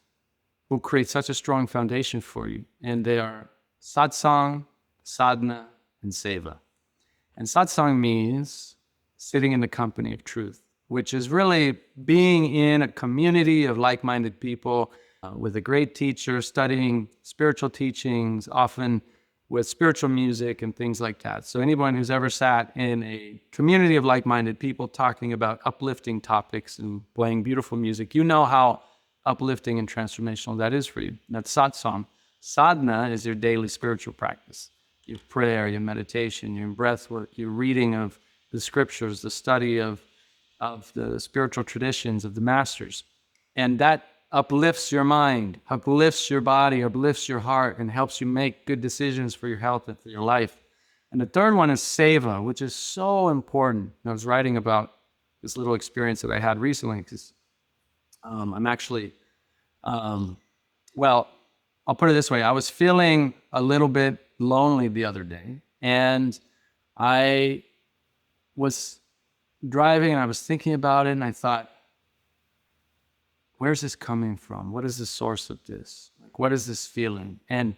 B: will create such a strong foundation for you. And they are satsang, sadhana, and seva. And satsang means sitting in the company of truth, which is really being in a community of like-minded people with a great teacher, studying spiritual teachings, often with spiritual music and things like that. So anyone who's ever sat in a community of like-minded people talking about uplifting topics and playing beautiful music, you know how uplifting and transformational that is for you. That's satsang. Sadhana is your daily spiritual practice. Your prayer, your meditation, your breathwork, your reading of the scriptures, the study of the spiritual traditions of the masters. And that uplifts your mind, uplifts your body, uplifts your heart, and helps you make good decisions for your health and for your life. And the third one is seva, which is so important. I was writing about this little experience that I had recently because I'm actually, well, I'll put it this way. I was feeling a little bit lonely the other day, and I was driving and I was thinking about it, and I thought, where's this coming from? What is the source of this? Like, what is this feeling? And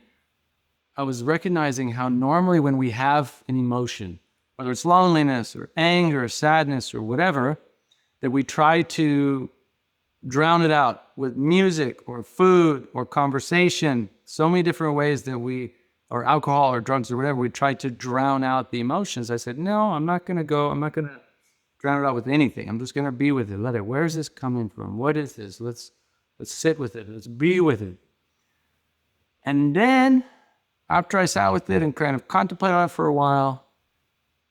B: I was recognizing how normally when we have an emotion, whether it's loneliness or anger or sadness or whatever, that we try to drown it out with music or food or conversation, so many different ways that or alcohol or drugs or whatever, we try to drown out the emotions. I said, no, I'm not going to drown it out with anything. I'm just going to be with it. Let it. Where's this coming from? What is this? Let's sit with it. Let's be with it. And then after I sat with it and kind of contemplated on it for a while,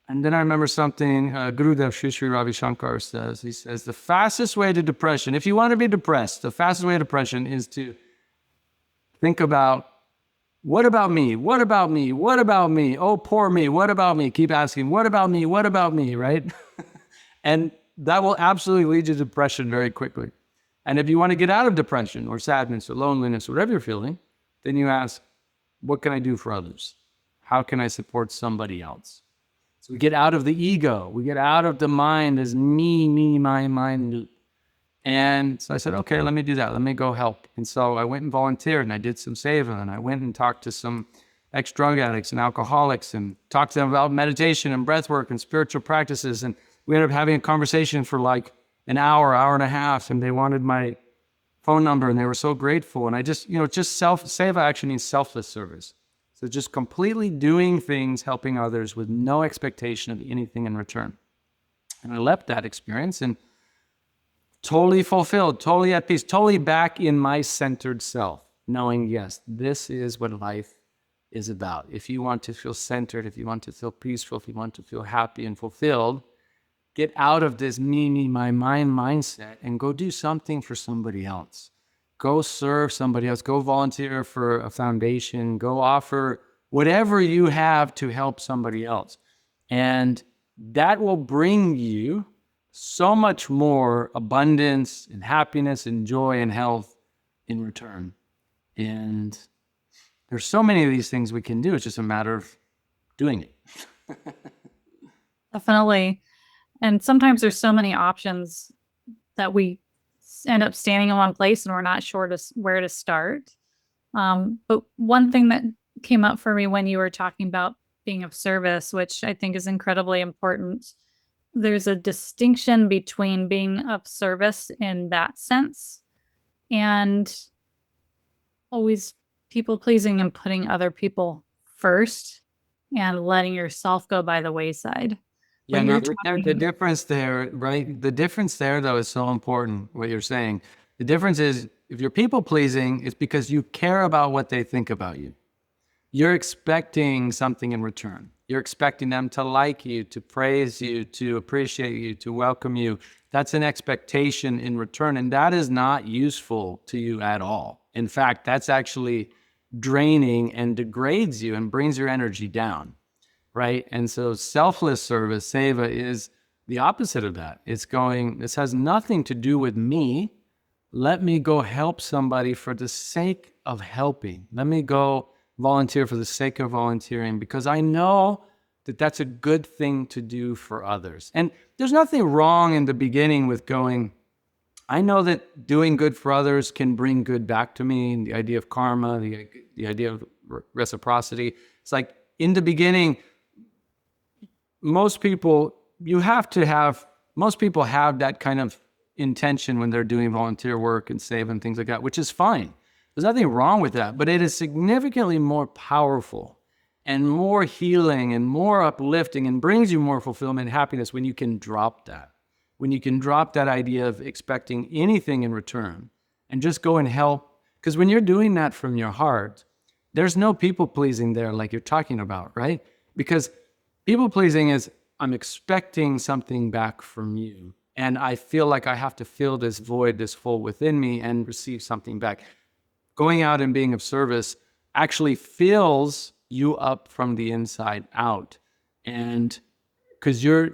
B: and then I remember something Gurudev Sri Ravi Shankar says. He says, the fastest way to depression, if you want to be depressed, the fastest way to depression is to think about, what about me? What about me? What about me? Oh, poor me. What about me? Keep asking, what about me? What about me? Right? And that will absolutely lead you to depression very quickly. And if you want to get out of depression or sadness or loneliness or whatever you're feeling, then you ask, what can I do for others? How can I support somebody else? So we get out of the ego. We get out of the mind as me, mine. And so I said, okay, let me do that. Let me go help. And so I went and volunteered, and I did some seva, and I went and talked to some ex-drug addicts and alcoholics and talked to them about meditation and breathwork and spiritual practices. And we ended up having a conversation for like an hour and a half, and they wanted my phone number, and they were so grateful. And I just seva actually means selfless service. So just completely doing things, helping others with no expectation of anything in return. And I left that experience and totally fulfilled, totally at peace, totally back in my centered self, knowing, yes, this is what life is about. If you want to feel centered, if you want to feel peaceful, if you want to feel happy and fulfilled, get out of this me, my mindset and go do something for somebody else. Go serve somebody else. Go volunteer for a foundation. Go offer whatever you have to help somebody else. And that will bring you so much more abundance and happiness and joy and health in return. And there's so many of these things we can do. It's just a matter of doing it.
A: Definitely. And sometimes there's so many options that we end up standing in one place and we're not sure where to start. But one thing that came up for me when you were talking about being of service, which I think is incredibly important, there's a distinction between being of service in that sense and always people pleasing and putting other people first and letting yourself go by the wayside.
B: Yeah,
A: When
B: no,
A: you're
B: the
A: talking,
B: difference there, right? The difference there, though, is so important, what you're saying. The difference is if you're people pleasing, it's because you care about what they think about you. You're expecting something in return. You're expecting them to like you, to praise you, to appreciate you, to welcome you. That's an expectation in return. And that is not useful to you at all. In fact, that's actually draining and degrades you and brings your energy down, right? And so selfless service, seva, is the opposite of that. It's going, this has nothing to do with me. Let me go help somebody for the sake of helping. Let me go volunteer for the sake of volunteering because I know that that's a good thing to do for others. And there's nothing wrong in the beginning with going, I know that doing good for others can bring good back to me. The idea of karma, the idea of reciprocity. It's like in the beginning, most people, most people have that kind of intention when they're doing volunteer work and save and things like that, which is fine. There's nothing wrong with that, but it is significantly more powerful and more healing and more uplifting and brings you more fulfillment and happiness when you can drop that. When you can drop that idea of expecting anything in return and just go and help. Because when you're doing that from your heart, there's no people pleasing there like you're talking about, right? Because people pleasing is I'm expecting something back from you. And I feel like I have to fill this void, this hole within me and receive something back. Going out and being of service actually fills you up from the inside out. And because you're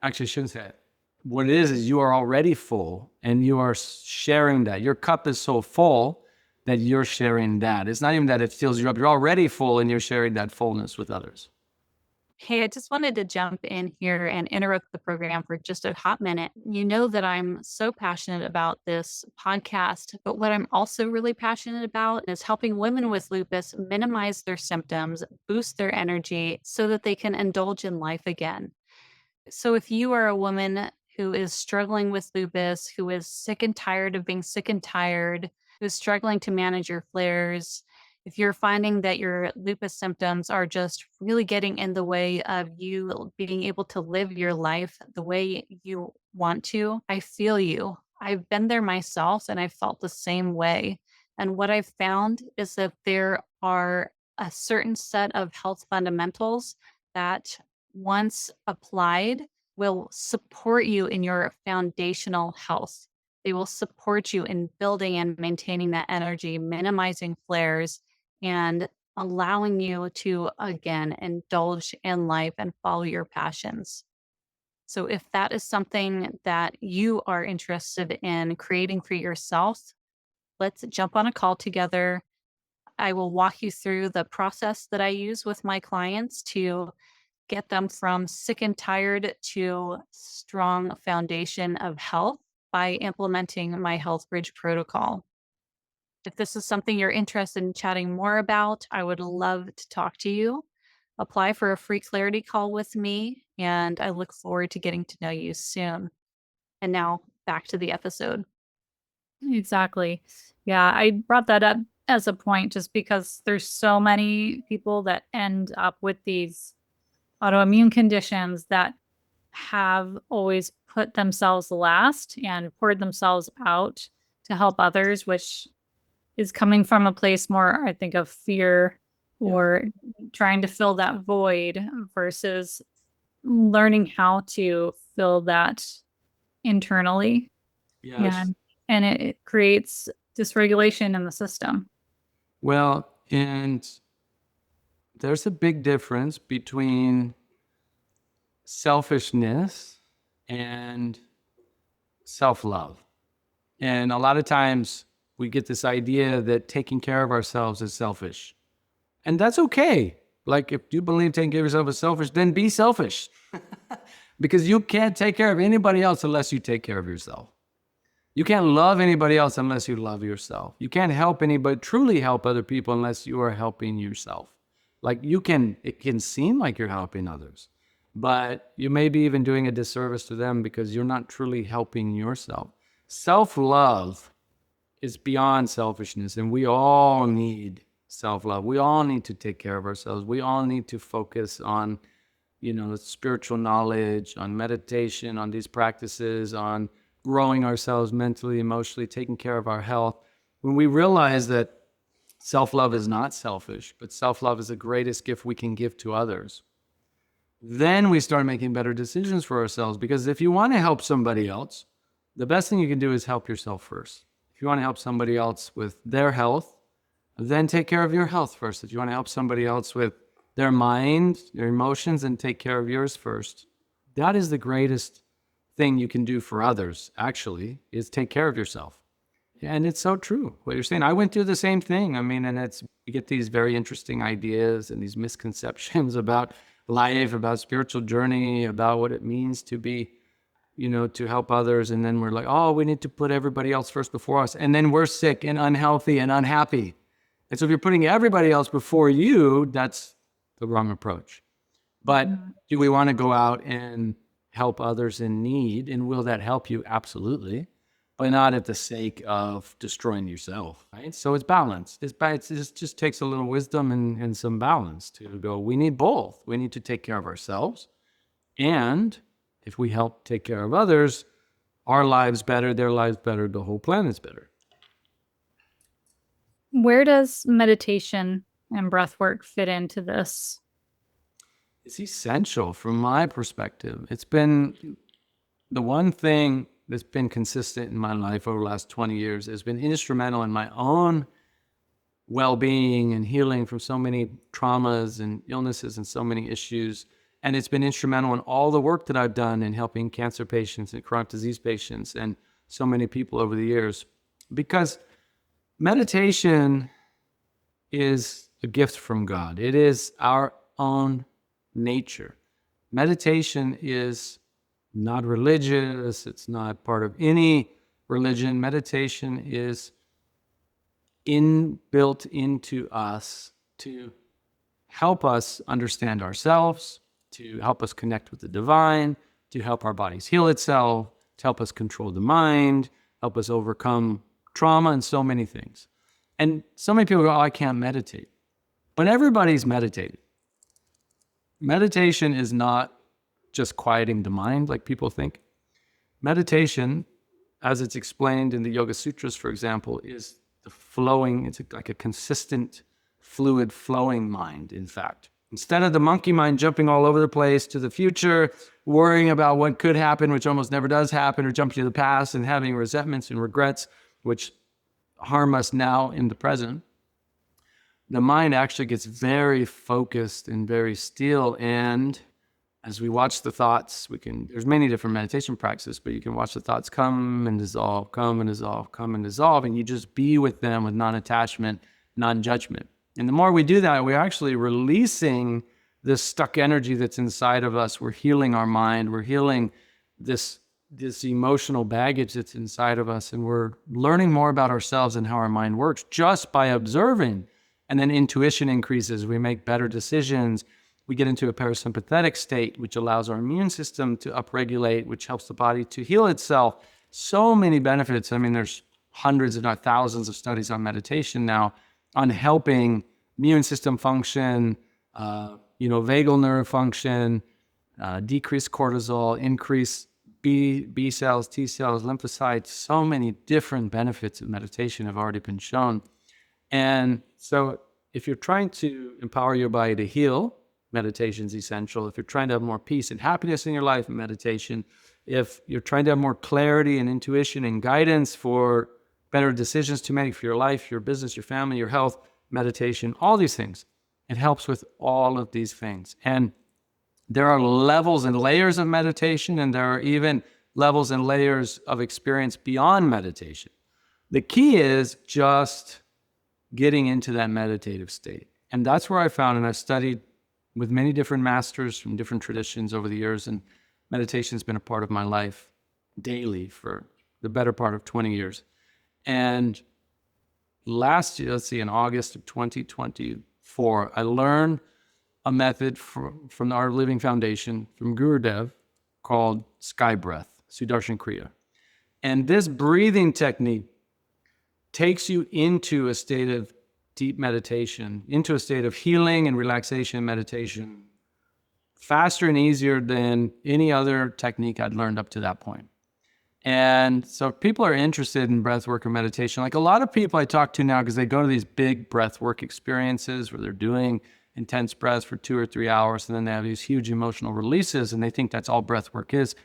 B: actually, I shouldn't say it. What it is you are already full and you are sharing that. Your cup is so full that you're sharing that. It's not even that it fills you up. You're already full and you're sharing that fullness with others.
C: Hey, I just wanted to jump in here and interrupt the program for just a hot minute. You know that I'm so passionate about this podcast, but what I'm also really passionate about is helping women with lupus minimize their symptoms, boost their energy so that they can indulge in life again. So if you are a woman who is struggling with lupus, who is sick and tired of being sick and tired, who's struggling to manage your flares, if you're finding that your lupus symptoms are just really getting in the way of you being able to live your life the way you want to, I feel you. I've been there myself and I felt the same way. And what I've found is that there are a certain set of health fundamentals that once applied, will support you in your foundational health. They will support you in building and maintaining that energy, minimizing flares, and allowing you to, again, indulge in life and follow your passions. So, if that is something that you are interested in creating for yourself, let's jump on a call together. I will walk you through the process that I use with my clients to get them from sick and tired to strong foundation of health by implementing my Health Bridge protocol. If this is something you're interested in chatting more about, I would love to talk to you. Apply for a free clarity call with me, and I look forward to getting to know you soon. And now back to the episode.
A: exactly. Yeah, I brought that up as a point, just because there's so many people that end up with these autoimmune conditions that have always put themselves last and poured themselves out to help others, which is coming from a place more, I think, of fear or trying to fill that void versus learning how to fill that internally.
B: Yes.
A: And it creates dysregulation in the system.
B: Well, and there's a big difference between selfishness and self-love. And a lot of times we get this idea that taking care of ourselves is selfish. And that's okay. Like, if you believe taking care of yourself is selfish, then be selfish. Because you can't take care of anybody else unless you take care of yourself. You can't love anybody else unless you love yourself. You can't help anybody, truly help other people unless you are helping yourself. Like, it can seem like you're helping others, but you may be even doing a disservice to them because you're not truly helping yourself. Self-love is beyond selfishness, and we all need self-love. We all need to take care of ourselves. We all need to focus on, spiritual knowledge, on meditation, on these practices, on growing ourselves mentally, emotionally, taking care of our health. When we realize that self-love is not selfish, but self-love is the greatest gift we can give to others, then we start making better decisions for ourselves. Because if you want to help somebody else, the best thing you can do is help yourself first. If you want to help somebody else with their health, then take care of your health first. If you want to help somebody else with their mind, their emotions, then take care of yours first. That is the greatest thing you can do for others, actually, is take care of yourself. And it's so true what you're saying. I went through the same thing. I mean, and you get these very interesting ideas and these misconceptions about life, about spiritual journey, about what it means to be, to help others. And then we're like, oh, we need to put everybody else first before us. And then we're sick and unhealthy and unhappy. And so if you're putting everybody else before you, that's the wrong approach. But do we want to go out and help others in need? And will that help you? Absolutely. But not at the sake of destroying yourself, right? So it's balance. It just takes a little wisdom and some balance to go, we need both. We need to take care of ourselves. And if we help take care of others, our lives better, their lives better, the whole planet's better.
A: Where does meditation and breath work fit into this?
B: It's essential from my perspective. It's been the one thing that's been consistent in my life over the last 20 years. Has been instrumental in my own well-being and healing from so many traumas and illnesses and so many issues. And it's been instrumental in all the work that I've done in helping cancer patients and chronic disease patients and so many people over the years. Because meditation is a gift from God. It is our own nature. Meditation is not religious. It's not part of any religion. Meditation is built into us to help us understand ourselves, to help us connect with the divine, to help our bodies heal itself, to help us control the mind, help us overcome trauma and so many things. And so many people go, oh, I can't meditate. But everybody's meditating. Meditation is not just quieting the mind like people think. Meditation, as it's explained in the Yoga Sutras, for example, is the flowing, it's like a consistent, fluid, flowing mind, in fact. Instead of the monkey mind jumping all over the place to the future, worrying about what could happen, which almost never does happen, or jumping to the past and having resentments and regrets, which harm us now in the present, the mind actually gets very focused and very still. And as we watch the thoughts, there's many different meditation practices, but you can watch the thoughts come and dissolve, come and dissolve, come and dissolve, and you just be with them with non-attachment, non-judgment. And the more we do that, we're actually releasing this stuck energy that's inside of us. We're healing our mind. We're healing this emotional baggage that's inside of us, and we're learning more about ourselves and how our mind works just by observing. And then intuition increases. We make better decisions. We get into a parasympathetic state, which allows our immune system to upregulate, which helps the body to heal itself. So many benefits. I mean, there's hundreds, if not thousands, of studies on meditation now. on helping immune system function, vagal nerve function, decrease cortisol, increase B cells, T cells, lymphocytes. So many different benefits of meditation have already been shown. And so if you're trying to empower your body to heal, meditation is essential. If you're trying to have more peace and happiness in your life, meditation. If you're trying to have more clarity and intuition and guidance for better decisions to make for your life, your business, your family, your health, meditation, all these things. It helps with all of these things. And there are levels and layers of meditation, and there are even levels and layers of experience beyond meditation. The key is just getting into that meditative state. And that's where I found, and I've studied with many different masters from different traditions over the years, and meditation has been a part of my life daily for the better part of 20 years. And last year, in August of 2024, I learned a method from the Art of Living Foundation, from Gurudev, called Sky Breath, Sudarshan Kriya. And this breathing technique takes you into a state of deep meditation, into a state of healing and relaxation and meditation, faster and easier than any other technique I'd learned up to that point. And so if people are interested in breathwork or meditation, like a lot of people I talk to now, because they go to these big breathwork experiences where they're doing intense breaths for 2 or 3 hours, and then they have these huge emotional releases, and they think that's all breathwork is.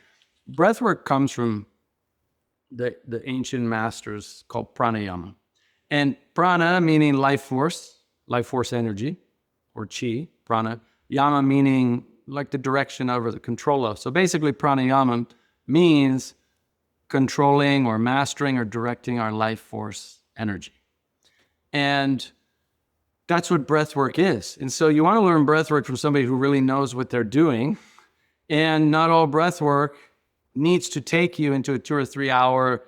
B: Breathwork comes from the ancient masters called pranayama. And prana meaning life force energy, or chi, prana. Yama meaning like the direction of or the control of. So basically pranayama means controlling or mastering or directing our life force energy. And that's what breathwork is. And so you want to learn breathwork from somebody who really knows what they're doing. And not all breathwork needs to take you into a 2 or 3 hour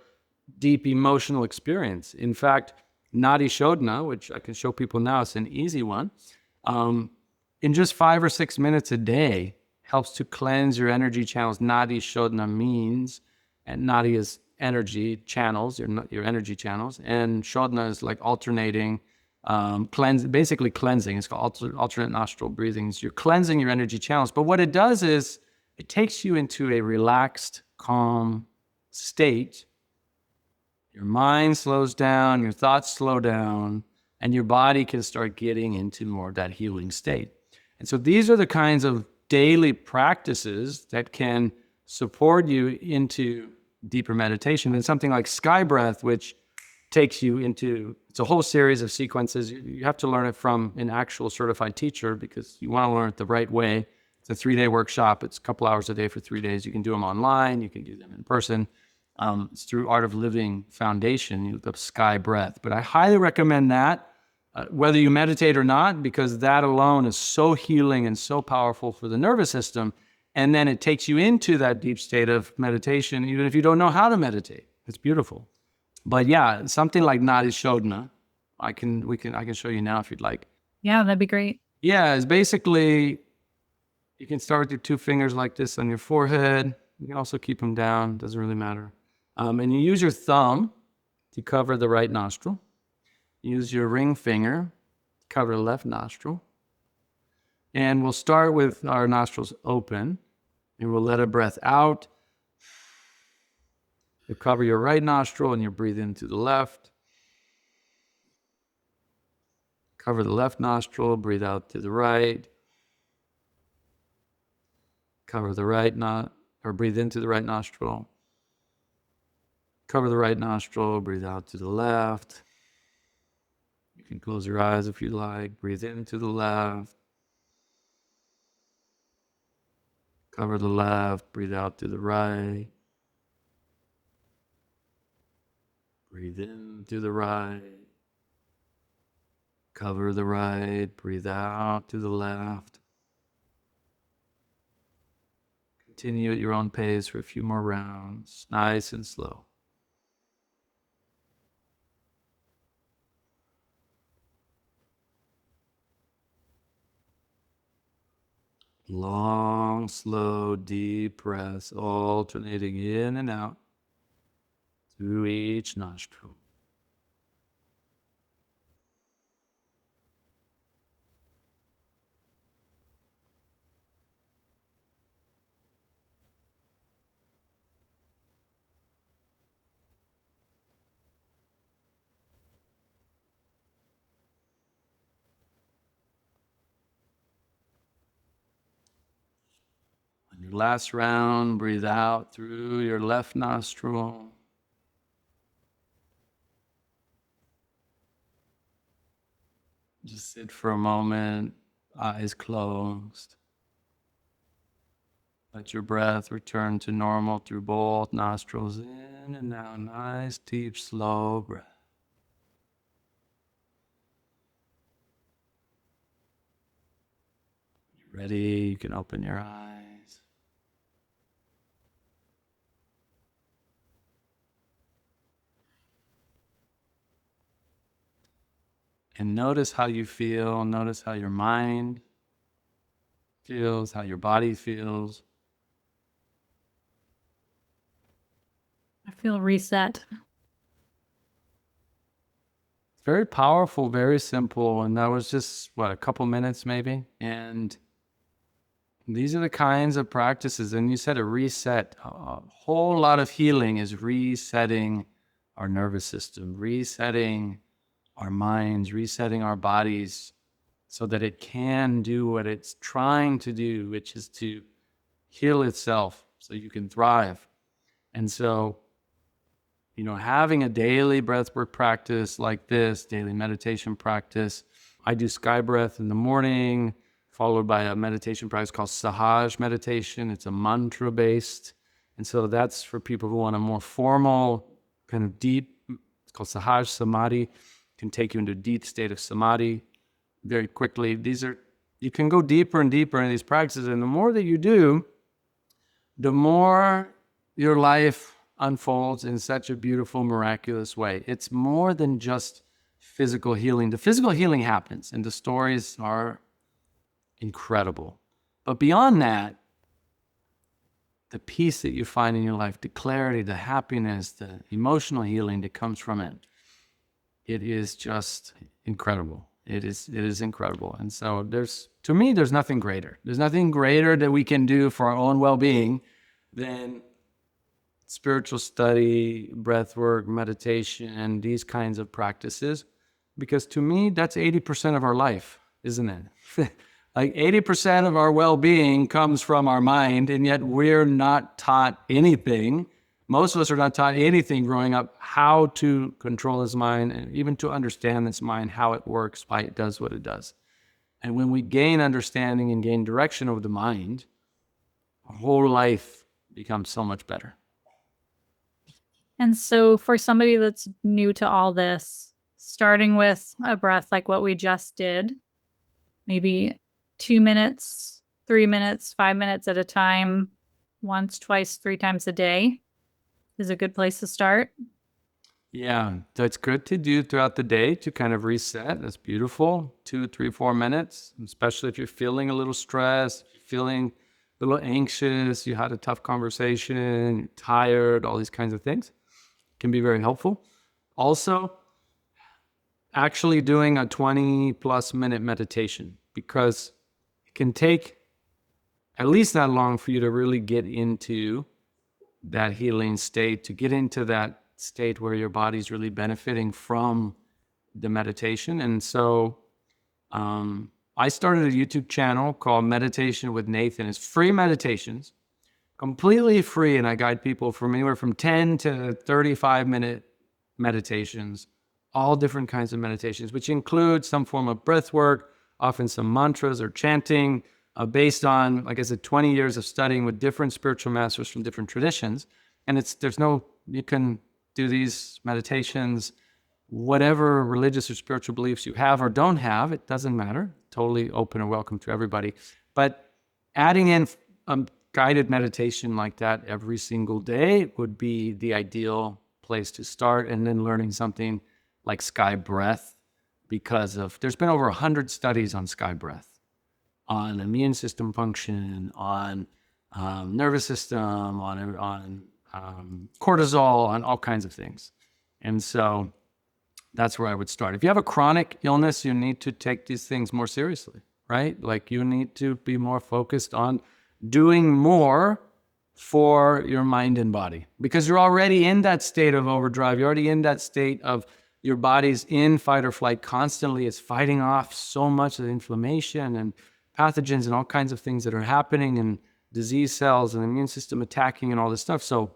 B: deep emotional experience. In fact, Nadi Shodhana, which I can show people now, it's an easy one, in just 5 or 6 minutes a day helps to cleanse your energy channels. Nadi Shodhana means, and Nadi is energy channels, your energy channels, and Shodhana is like alternating, basically cleansing. It's called alternate nostril breathing. So you're cleansing your energy channels. But what it does is it takes you into a relaxed, calm state. Your mind slows down, your thoughts slow down, and your body can start getting into more of that healing state. And so these are the kinds of daily practices that can support you into deeper meditation. And something like Sky Breath, which takes you into, it's a whole series of sequences. You have to learn it from an actual certified teacher because you want to learn it the right way. It's a 3-day workshop. It's a couple hours a day for 3 days. You can do them online. You can do them in person. It's through Art of Living Foundation. You look up Sky Breath. But I highly recommend that, whether you meditate or not, because that alone is so healing and so powerful for the nervous system. And then it takes you into that deep state of meditation, even if you don't know how to meditate. It's beautiful. But yeah, something like Nadi Shodhana, I can show you now if you'd like.
A: Yeah, that'd be great.
B: Yeah, it's basically, you can start with your 2 fingers like this on your forehead. You can also keep them down, doesn't really matter. And you use your thumb to cover the right nostril. Use your ring finger to cover the left nostril. And we'll start with our nostrils open, and we'll let a breath out. You cover your right nostril, and you breathe into the left. Cover the left nostril, breathe out to the right. Cover the right or breathe into the right nostril. Cover the right nostril, breathe out to the left. You can close your eyes if you like. Breathe into the left. Cover the left, breathe out to the right. Breathe in to the right. Cover the right, breathe out to the left. Continue at your own pace for a few more rounds, nice and slow. Long, slow, deep breaths, alternating in and out through each nostril. Last round, breathe out through your left nostril. Just sit for a moment, eyes closed. Let your breath return to normal through both nostrils, in and out. Nice, deep, slow breath. Ready, you can open your eyes. And notice how you feel. Notice how your mind feels, how your body feels.
A: I feel reset.
B: It's very powerful, very simple. And that was just, a couple minutes maybe. And these are the kinds of practices. And you said a reset. A whole lot of healing is resetting our nervous system, resetting our minds, resetting our bodies so that it can do what it's trying to do, which is to heal itself so you can thrive. And so, having a daily breathwork practice like this, daily meditation practice, I do sky breath in the morning, followed by a meditation practice called Sahaj meditation. It's a mantra based. And so that's for people who want a more formal, kind of deep, it's called Sahaj Samadhi. It can take you into a deep state of samadhi very quickly. You can go deeper and deeper in these practices. And the more that you do, the more your life unfolds in such a beautiful, miraculous way. It's more than just physical healing. The physical healing happens, and the stories are incredible. But beyond that, the peace that you find in your life, the clarity, the happiness, the emotional healing that comes from it, it is just incredible. It is incredible. And so to me, there's nothing greater. There's nothing greater that we can do for our own well-being than spiritual study, breath work, meditation, these kinds of practices. Because to me, that's 80% of our life, isn't it? Like 80% of our well-being comes from our mind, and yet we're not taught anything. Most of us are not taught anything growing up, how to control this mind, and even to understand this mind, how it works, why it does what it does. And when we gain understanding and gain direction over the mind, our whole life becomes so much better.
A: And so for somebody that's new to all this, starting with a breath like what we just did, maybe 2 minutes, 3 minutes, 5 minutes at a time, once, twice, 3 times a day is a good place to start.
B: Yeah, that's good to do throughout the day to kind of reset. That's beautiful. 2, 3, 4 minutes, especially if you're feeling a little stressed, feeling a little anxious, you had a tough conversation, you're tired, all these kinds of things can be very helpful. Also, actually doing a 20 plus minute meditation, because it can take at least that long for you to really get into that healing state, to get into that state where your body's really benefiting from the meditation. And so I started a YouTube channel called Meditation with Nathan. It's free meditations, completely free, and I guide people from anywhere from 10 to 35 minute meditations, all different kinds of meditations, which include some form of breath work, often some mantras or chanting, based on, like I said, 20 years of studying with different spiritual masters from different traditions. And you can do these meditations, whatever religious or spiritual beliefs you have or don't have, it doesn't matter. Totally open and welcome to everybody. But adding in guided meditation like that every single day would be the ideal place to start, and then learning something like sky breath, because there's been over 100 studies on sky breath, on immune system function, on nervous system, on cortisol, on all kinds of things. And so that's where I would start. If you have a chronic illness, you need to take these things more seriously, right? Like you need to be more focused on doing more for your mind and body, because you're already in that state of overdrive. You're already in that state of your body's in fight or flight constantly. It's fighting off so much of the inflammation and pathogens and all kinds of things that are happening. And disease cells and immune system attacking and all this stuff. So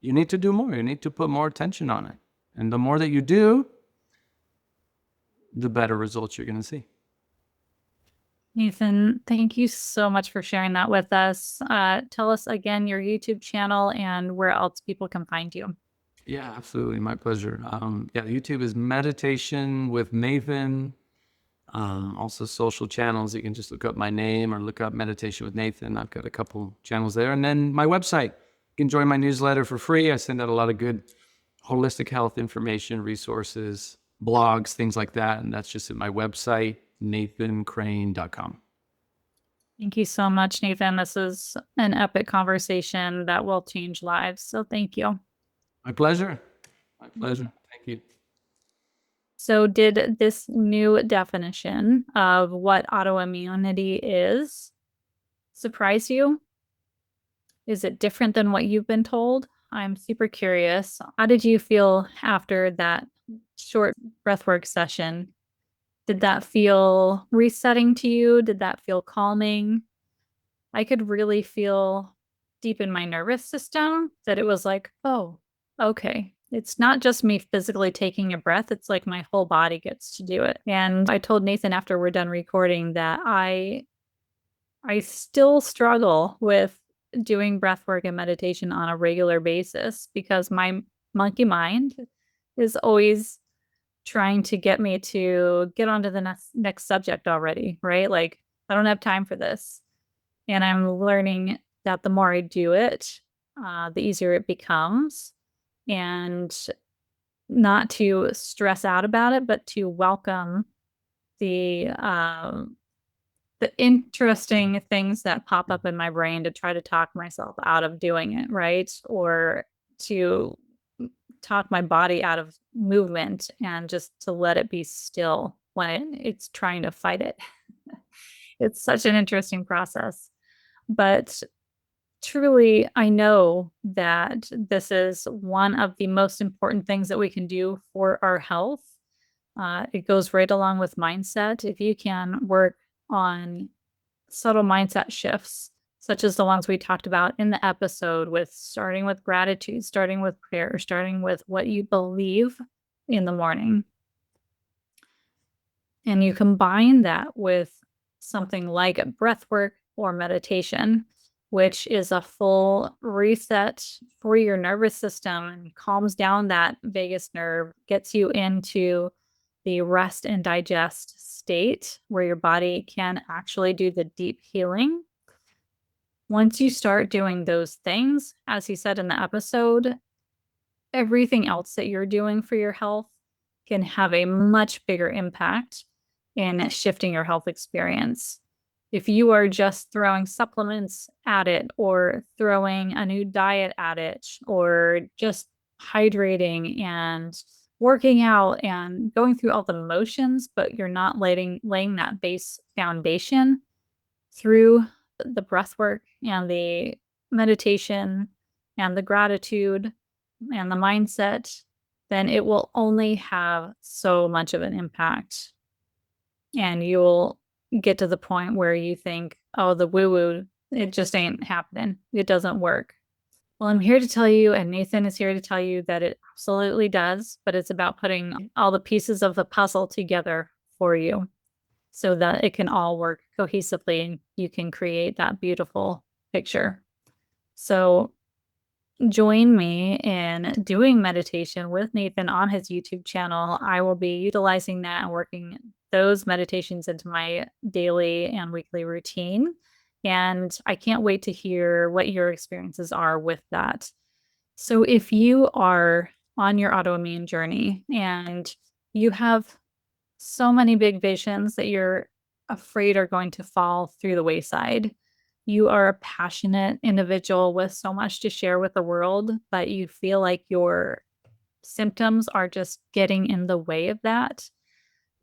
B: you need to do more. You need to put more attention on it. And the more that you do, the better results you're going to see.
A: Nathan, thank you so much for sharing that with us. Tell us again your YouTube channel and where else people can find you.
B: Yeah, absolutely. My pleasure. YouTube is Meditation with Nathan. Also social channels. You can just look up my name or look up Meditation with Nathan. I've got a couple channels there. And then my website. You can join my newsletter for free. I send out a lot of good holistic health information, resources, blogs, things like that. And that's just at my website, nathancrane.com.
A: Thank you so much, Nathan. This is an epic conversation that will change lives. So thank you.
B: My pleasure. My pleasure. Thank you.
A: So did this new definition of what autoimmunity is surprise you? Is it different than what you've been told? I'm super curious. How did you feel after that short breathwork session? Did that feel resetting to you? Did that feel calming? I could really feel deep in my nervous system that it was like, oh, okay. It's not just me physically taking a breath. It's like my whole body gets to do it. And I told Nathan after we're done recording that I still struggle with doing breath work and meditation on a regular basis because my monkey mind is always trying to get me to get on to the next subject already, right? Like, I don't have time for this. And I'm learning that the more I do it, the easier it becomes. And not to stress out about it, but to welcome the interesting things that pop up in my brain to try to talk myself out of doing it, right? Or to talk my body out of movement and just to let it be still when it's trying to fight it. It's such an interesting process. But truly, I know that this is one of the most important things that we can do for our health. It goes right along with mindset. If you can work on subtle mindset shifts, such as the ones we talked about in the episode, with starting with gratitude, starting with prayer, starting with what you believe in the morning. And you combine that with something like breath work or meditation, which is a full reset for your nervous system and calms down that vagus nerve, gets you into the rest and digest state where your body can actually do the deep healing. Once you start doing those things, as he said in the episode, everything else that you're doing for your health can have a much bigger impact in shifting your health experience. If you are just throwing supplements at it or throwing a new diet at it or just hydrating and working out and going through all the motions, but you're not laying that base foundation through the breath work and the meditation and the gratitude and the mindset, then it will only have so much of an impact. And you'll get to the point where you think, oh, the woo-woo, it just ain't happening. It doesn't work. Well, I'm here to tell you, and Nathan is here to tell you that it absolutely does, but it's about putting all the pieces of the puzzle together for you so that it can all work cohesively and you can create that beautiful picture. So join me in doing meditation with Nathan on his YouTube channel. I will be utilizing that and working those meditations into my daily and weekly routine. And I can't wait to hear what your experiences are with that. So if you are on your autoimmune journey and you have so many big visions that you're afraid are going to fall through the wayside, you are a passionate individual with so much to share with the world, but you feel like your symptoms are just getting in the way of that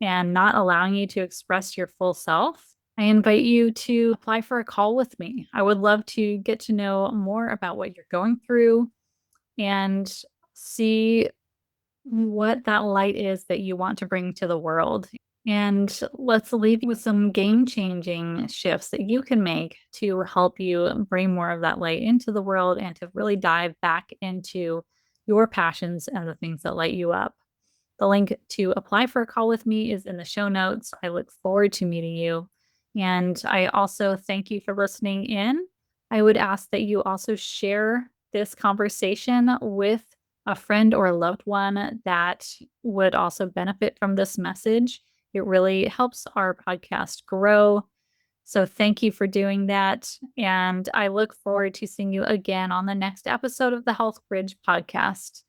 A: and not allowing you to express your full self, I invite you to apply for a call with me. I would love to get to know more about what you're going through and see what that light is that you want to bring to the world. And let's leave you with some game-changing shifts that you can make to help you bring more of that light into the world and to really dive back into your passions and the things that light you up. The link to apply for a call with me is in the show notes. I look forward to meeting you. And I also thank you for listening in. I would ask that you also share this conversation with a friend or a loved one that would also benefit from this message. It really helps our podcast grow. So thank you for doing that. And I look forward to seeing you again on the next episode of the Health Bridge podcast.